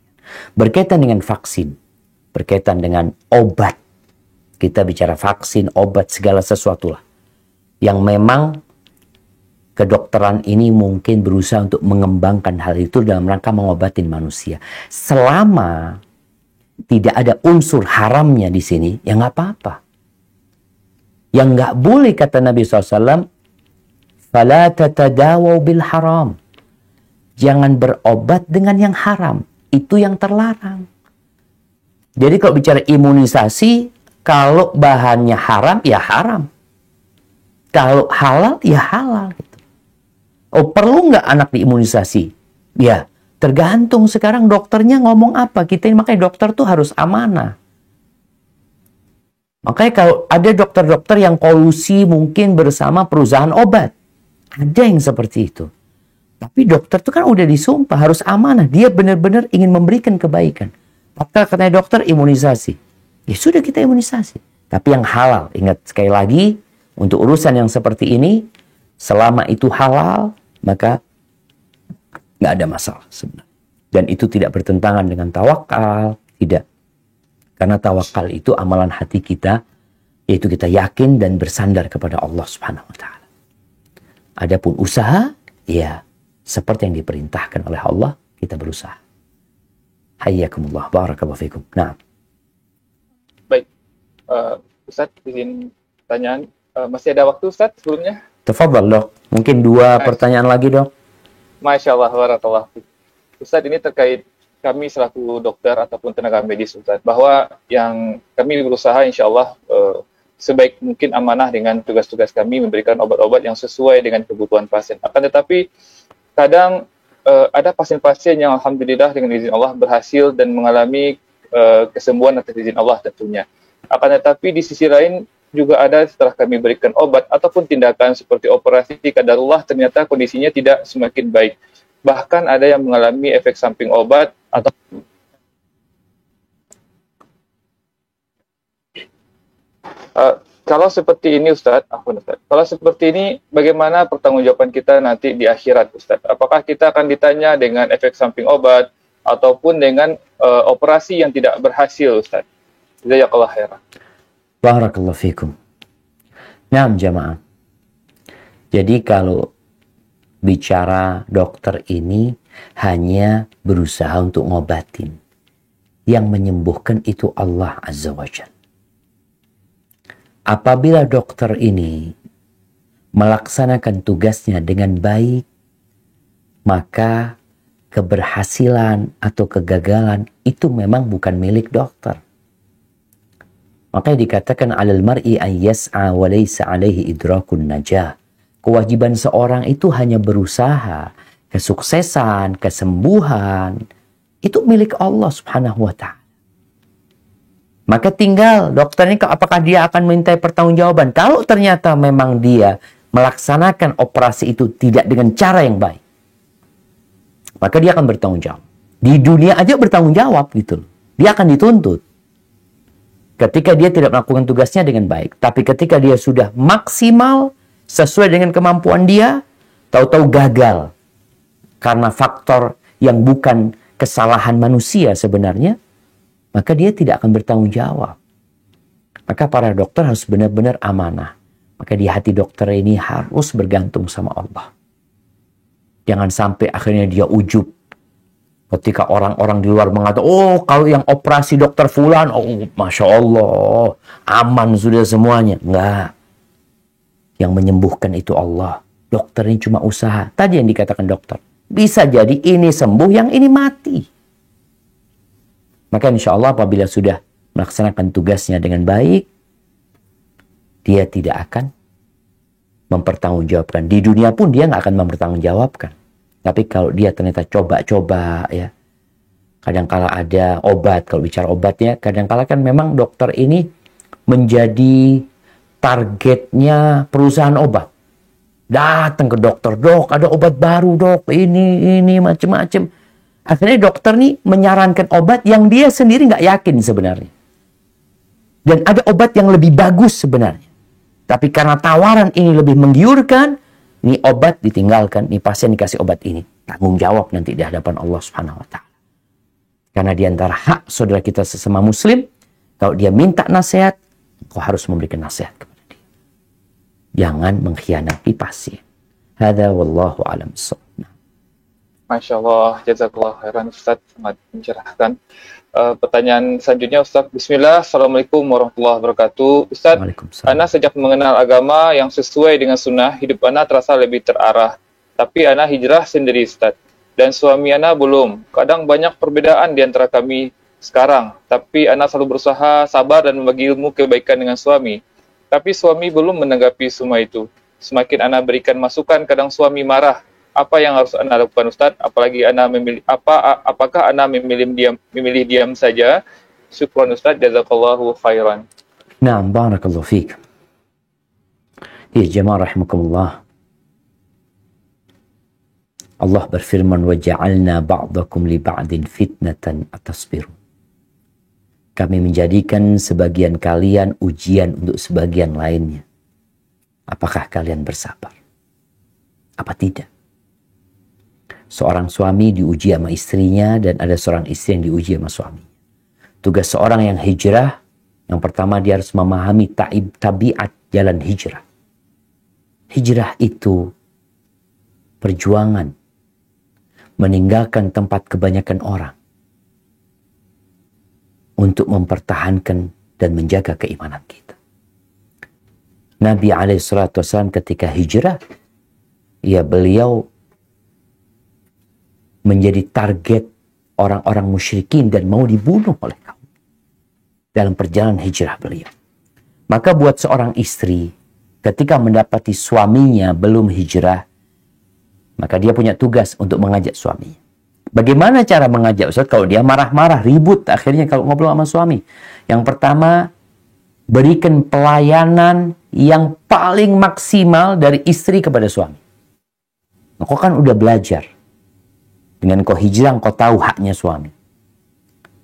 Berkaitan dengan vaksin, berkaitan dengan obat. Kita bicara vaksin, obat, segala sesuatu lah. Yang memang kedokteran ini mungkin berusaha untuk mengembangkan hal itu dalam rangka mengobati manusia. Selama tidak ada unsur haramnya di sini, ya nggak apa-apa. Yang nggak boleh kata Nabi SAW, فَلَا تَتَدَاوَوْا بِالْحَرَامِ. Jangan berobat dengan yang haram. Itu yang terlarang. Jadi kalau bicara imunisasi, kalau bahannya haram, ya haram. Kalau halal, ya halal. Gitu. Oh, perlu nggak anak diimunisasi? Ya, tergantung sekarang dokternya ngomong apa. Makanya dokter tuh harus amanah. Makanya kalau ada dokter-dokter yang kolusi mungkin bersama perusahaan obat. Ada yang seperti itu. Tapi dokter itu kan udah disumpah, harus amanah. Dia benar-benar ingin memberikan kebaikan. Maka katanya dokter imunisasi. Ya sudah kita imunisasi. Tapi yang halal. Ingat sekali lagi, untuk urusan yang seperti ini, selama itu halal, maka nggak ada masalah sebenarnya. Dan itu tidak bertentangan dengan tawakal. Tidak. Karena tawakal itu amalan hati kita, yaitu kita yakin dan bersandar kepada Allah Subhanahu wa Ta'ala. Adapun usaha, ya seperti yang diperintahkan oleh Allah, kita berusaha. Hayyakumullah, barakallahu fikum. Nah. Baik, Ustaz, izin pertanyaan. Masih ada waktu Ustaz sebelumnya? Tafadhal dok, mungkin 2 pertanyaan lagi dok. Masya Allah, barakallahu fikum. Ustaz, ini terkait kami selaku dokter ataupun tenaga medis Ustaz, bahwa yang kami berusaha insya Allah sebaik mungkin amanah dengan tugas-tugas kami memberikan obat-obat yang sesuai dengan kebutuhan pasien. Akan tetapi kadang ada pasien-pasien yang alhamdulillah dengan izin Allah berhasil dan mengalami kesembuhan atas izin Allah tentunya. Akan tetapi di sisi lain juga ada setelah kami berikan obat ataupun tindakan seperti operasi qadarullah ternyata kondisinya tidak semakin baik. Bahkan ada yang mengalami efek samping obat atau kalau seperti ini Ustaz, kalau seperti ini bagaimana pertanggungjawaban kita nanti di akhirat Ustaz? Apakah kita akan ditanya dengan efek samping obat ataupun dengan operasi yang tidak berhasil Ustaz? Jazakallahu khairan. Barakallahu fikum. Naam jamaah. Jadi kalau bicara dokter ini hanya berusaha untuk ngobatin. Yang menyembuhkan itu Allah Azza wa Jalla. Apabila dokter ini melaksanakan tugasnya dengan baik, maka keberhasilan atau kegagalan itu memang bukan milik dokter. Makanya dikatakan alal mar'i an yas'a wa laysa alaihi idrakun najah. Kewajiban seorang itu hanya berusaha, kesuksesan, kesembuhan itu milik Allah Subhanahu wa Ta'ala. Maka tinggal dokter ini apakah dia akan minta pertanggungjawaban. Kalau ternyata memang dia melaksanakan operasi itu tidak dengan cara yang baik, maka dia akan bertanggung jawab. Di dunia aja bertanggung jawab gitu. Dia akan dituntut. Ketika dia tidak melakukan tugasnya dengan baik. Tapi ketika dia sudah maksimal sesuai dengan kemampuan dia, tahu-tahu gagal. Karena faktor yang bukan kesalahan manusia sebenarnya, maka dia tidak akan bertanggung jawab. Maka para dokter harus benar-benar amanah. Maka di hati dokter ini harus bergantung sama Allah. Jangan sampai akhirnya dia ujub. Ketika orang-orang di luar mengatakan, oh kalau yang operasi dokter fulan, oh Masya Allah, aman sudah semuanya. Enggak. Yang menyembuhkan itu Allah. Dokter ini cuma usaha. Tadi yang dikatakan dokter. Bisa jadi ini sembuh, yang ini mati. Maka insya Allah apabila sudah melaksanakan tugasnya dengan baik, dia tidak akan mempertanggungjawabkan. Di dunia pun dia nggak akan mempertanggungjawabkan. Tapi kalau dia ternyata coba-coba, ya, kadangkala ada obat. Kalau bicara obatnya, kadangkala kan memang dokter ini menjadi targetnya perusahaan obat. Datang ke dokter, dok, ada obat baru, dok, ini macam-macam. Akhirnya dokter nih menyarankan obat yang dia sendiri nggak yakin sebenarnya. Dan ada obat yang lebih bagus sebenarnya. Tapi karena tawaran ini lebih menggiurkan, ini obat ditinggalkan, ini pasien dikasih obat ini. Tanggung jawab nanti di hadapan Allah Subhanahu wa Ta'ala. Karena di antara hak saudara kita sesama muslim, kalau dia minta nasihat, kau harus memberikan nasihat kepada dia. Jangan mengkhianati pasien. Hada wallahu a'lam bissawab. Masya Allah, jazakallah khairan Ustaz, sangat mencerahkan. Pertanyaan selanjutnya Ustaz. Bismillah, Assalamualaikum warahmatullahi wabarakatuh. Ustaz, Ana sejak mengenal agama yang sesuai dengan sunnah, hidup Ana terasa lebih terarah. Tapi Ana hijrah sendiri Ustaz. Dan suami Ana belum. Kadang banyak perbedaan di antara kami sekarang. Tapi Ana selalu berusaha sabar dan membagi ilmu kebaikan dengan suami. Tapi suami belum menanggapi semua itu. Semakin Ana berikan masukan, kadang suami marah. Apa yang harus Ana lakukan Ustaz? Apalagi Ana memilih apakah Ana memilih diam saja? Syukran Ustaz, jazakallahu khairan. Naam, barakallahu fiik. Ya jemaah rahimakumullah. Allah berfirman, wa ja'alna ba'dakum li ba'din fitnatan atasbiru. Kami menjadikan sebagian kalian ujian untuk sebagian lainnya. Apakah kalian bersabar? Apa tidak? Seorang suami diuji sama istrinya dan ada seorang istri yang diuji sama suami. Tugas seorang yang hijrah, yang pertama dia harus memahami tabiat jalan hijrah. Hijrah itu perjuangan meninggalkan tempat kebanyakan orang untuk mempertahankan dan menjaga keimanan kita. Nabi SAW ketika hijrah, ya beliau menjadi target orang-orang musyrikin dan mau dibunuh oleh kaum dalam perjalanan hijrah beliau. Maka buat seorang istri, ketika mendapati suaminya belum hijrah, maka dia punya tugas untuk mengajak suaminya. Bagaimana cara mengajak Ustaz kalau dia marah-marah, ribut akhirnya kalau ngobrol sama suami? Yang pertama, berikan pelayanan yang paling maksimal dari istri kepada suami. Kau kan udah belajar. Dengan kau hijrah, kau tahu haknya suami.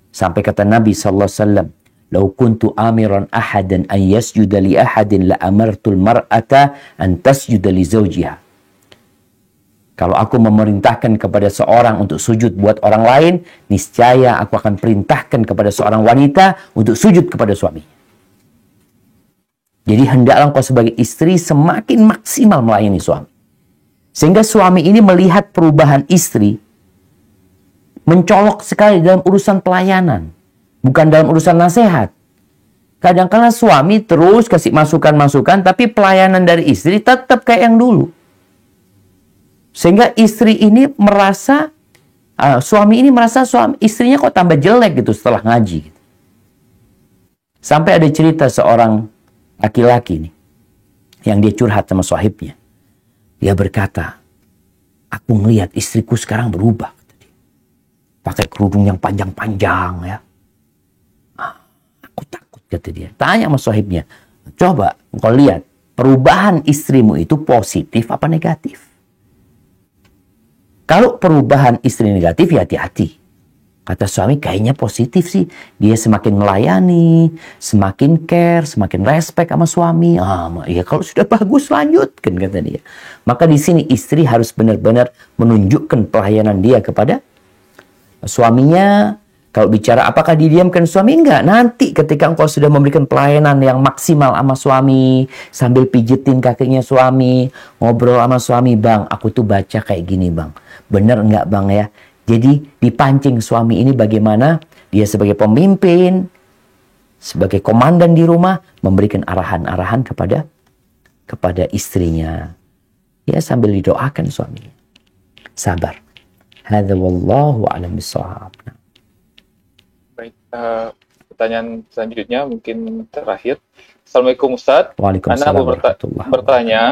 Sampai kata Nabi SAW, "Lau kuntu amiran ahadan an yasjuda li ahadin la amartul mar'ata an tasjuda li zawjiha." Kalau aku memerintahkan kepada seorang untuk sujud buat orang lain, niscaya aku akan perintahkan kepada seorang wanita untuk sujud kepada suaminya. Jadi hendaklah kau sebagai istri semakin maksimal melayani suami. Sehingga suami ini melihat perubahan istri mencolok sekali dalam urusan pelayanan. Bukan dalam urusan nasihat. Kadang-kadang suami terus kasih masukan-masukan, tapi pelayanan dari istri tetap kayak yang dulu. Sehingga istri ini merasa, suami ini merasa istrinya kok tambah jelek gitu setelah ngaji. Sampai ada cerita seorang laki-laki nih, yang dia curhat sama sahibnya. Dia berkata, aku ngelihat istriku sekarang berubah. Pakai kerudung yang panjang-panjang ya. Aku takut kata dia. Tanya sama sahibnya, coba kau lihat perubahan istrimu itu positif apa negatif? Kalau perubahan istri negatif ya hati-hati. Kata suami kayaknya positif sih. Dia semakin melayani, semakin care, semakin respect sama suami. Ya kalau sudah bagus lanjutkan kata dia. Maka di sini istri harus benar-benar menunjukkan pelayanan dia kepada suaminya. Kalau bicara apakah didiamkan suami? Enggak. Nanti ketika engkau sudah memberikan pelayanan yang maksimal sama suami, sambil pijetin kakinya suami, ngobrol sama suami, bang, aku tuh baca kayak gini bang. Bener enggak bang ya? Jadi dipancing suami ini bagaimana dia sebagai pemimpin, sebagai komandan di rumah, memberikan arahan-arahan kepada istrinya. Ya sambil didoakan suaminya. Sabar. Hadza wallahu a'lam bishawab. Baik, pertanyaan selanjutnya mungkin terakhir. Assalamualaikum Ustaz. Waalaikumsalam Ana warahmatullahi bertanya,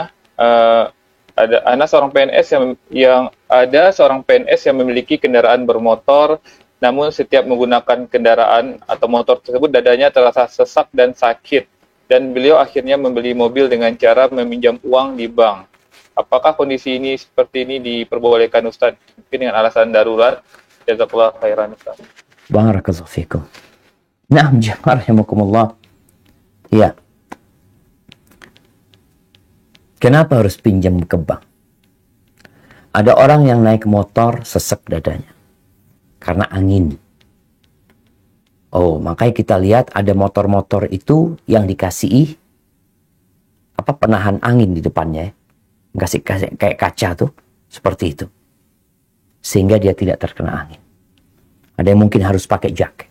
ada seorang PNS yang memiliki kendaraan bermotor, namun setiap menggunakan kendaraan atau motor tersebut dadanya terasa sesak dan sakit, dan beliau akhirnya membeli mobil dengan cara meminjam uang di bank. Apakah kondisi ini seperti ini diperbolehkan Ustaz? Mungkin dengan alasan darurat. Jazakallah khairan Ustaz. Barakallahu fikum. Naam jamaah rahimakumullah. Ya. Kenapa harus pinjam ke bank? Ada orang yang naik motor sesek dadanya karena angin. Oh, makanya kita lihat ada motor-motor itu yang dikasih penahan angin di depannya, kasih kayak kaca tuh, seperti itu, sehingga dia tidak terkena angin. Ada yang mungkin harus pakai jaket.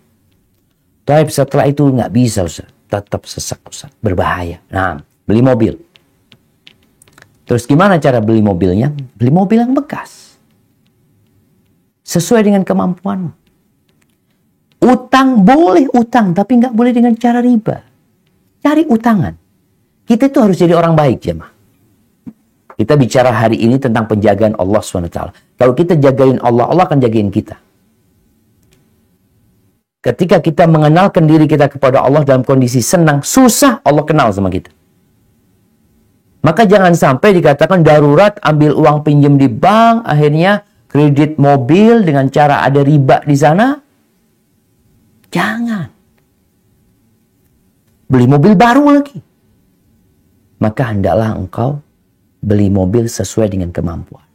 Tapi setelah itu nggak bisa Ustaz, tetap sesek Ustaz, berbahaya. Nah, beli mobil. Terus gimana cara beli mobilnya? Beli mobil yang bekas, sesuai dengan kemampuan. Utang boleh utang, tapi nggak boleh dengan cara riba. Cari utangan. Kita itu harus jadi orang baik, jemaah. Kita bicara hari ini tentang penjagaan Allah SWT. Kalau kita jagain Allah, Allah akan jagain kita. Ketika kita mengenalkan diri kita kepada Allah dalam kondisi senang, susah, Allah kenal sama kita. Maka jangan sampai dikatakan darurat, ambil uang pinjam di bank, akhirnya kredit mobil dengan cara ada riba di sana. Jangan. Beli mobil baru lagi. Maka hendaklah engkau beli mobil sesuai dengan kemampuan.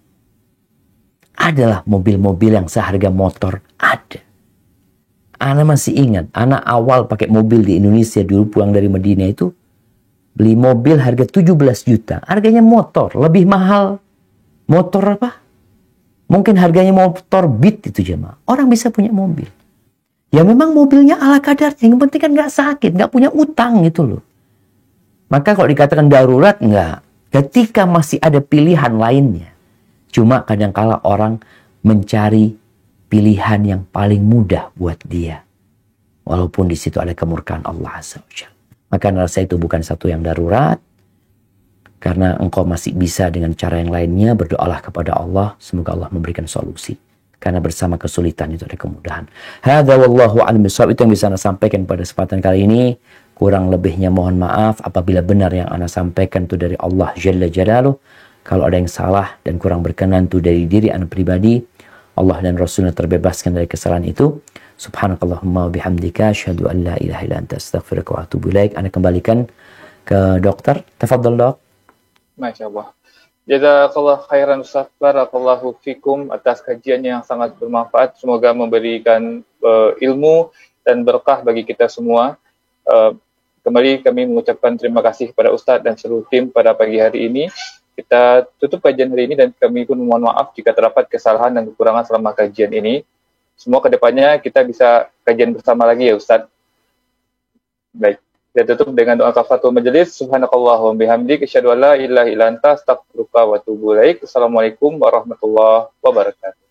Adalah mobil-mobil yang seharga motor, ada. Ana masih ingat, Ana awal pakai mobil di Indonesia dulu pulang dari Medina itu, beli mobil harga 17 juta. Harganya motor, lebih mahal. Motor apa? Mungkin harganya motor Beat itu jemaah. Orang bisa punya mobil. Ya memang mobilnya ala kadarnya. Yang penting kan nggak sakit, nggak punya utang gitu loh. Maka kalau dikatakan darurat, nggak. Ketika masih ada pilihan lainnya. Cuma kadangkala orang mencari pilihan yang paling mudah buat dia. Walaupun di situ ada kemurkaan Allah Azza wa Jalla. Maka rasa itu bukan satu yang darurat. Karena engkau masih bisa dengan cara yang lainnya, berdoalah kepada Allah. Semoga Allah memberikan solusi. Karena bersama kesulitan itu ada kemudahan. Hadza wallahu a'lam bishawab. Itu yang bisa Anda sampaikan pada kesempatan kali ini. Kurang lebihnya mohon maaf apabila benar yang Anda sampaikan itu dari Allah Jalla Jalaluh. Kalau ada yang salah dan kurang berkenan itu dari diri Anda pribadi, Allah dan Rasulnya terbebaskan dari kesalahan itu. Subhanakallahumma wa bihamdika asyhadu an la ilaha illa anta astaghfiruka wa atubu ilaik. Anda kembalikan ke dokter. Tafadhal dok. Masya Allah. Jazakallah khairan Ustaz. Barakallahu fikum atas kajian yang sangat bermanfaat. Semoga memberikan ilmu dan berkah bagi kita semua. Kembali kami mengucapkan terima kasih kepada Ustaz dan seluruh tim pada pagi hari ini. Kita tutup kajian hari ini dan kami pun mohon maaf jika terdapat kesalahan dan kekurangan selama kajian ini. Semua kedepannya kita bisa kajian bersama lagi ya Ustaz. Baik, kita tutup dengan doa kafaratul majelis. Subhanakallahumma bihamdik asyhadu an la ilaha illa anta astaghfiruka wa atubu ilaik. Assalamualaikum warahmatullahi wabarakatuh.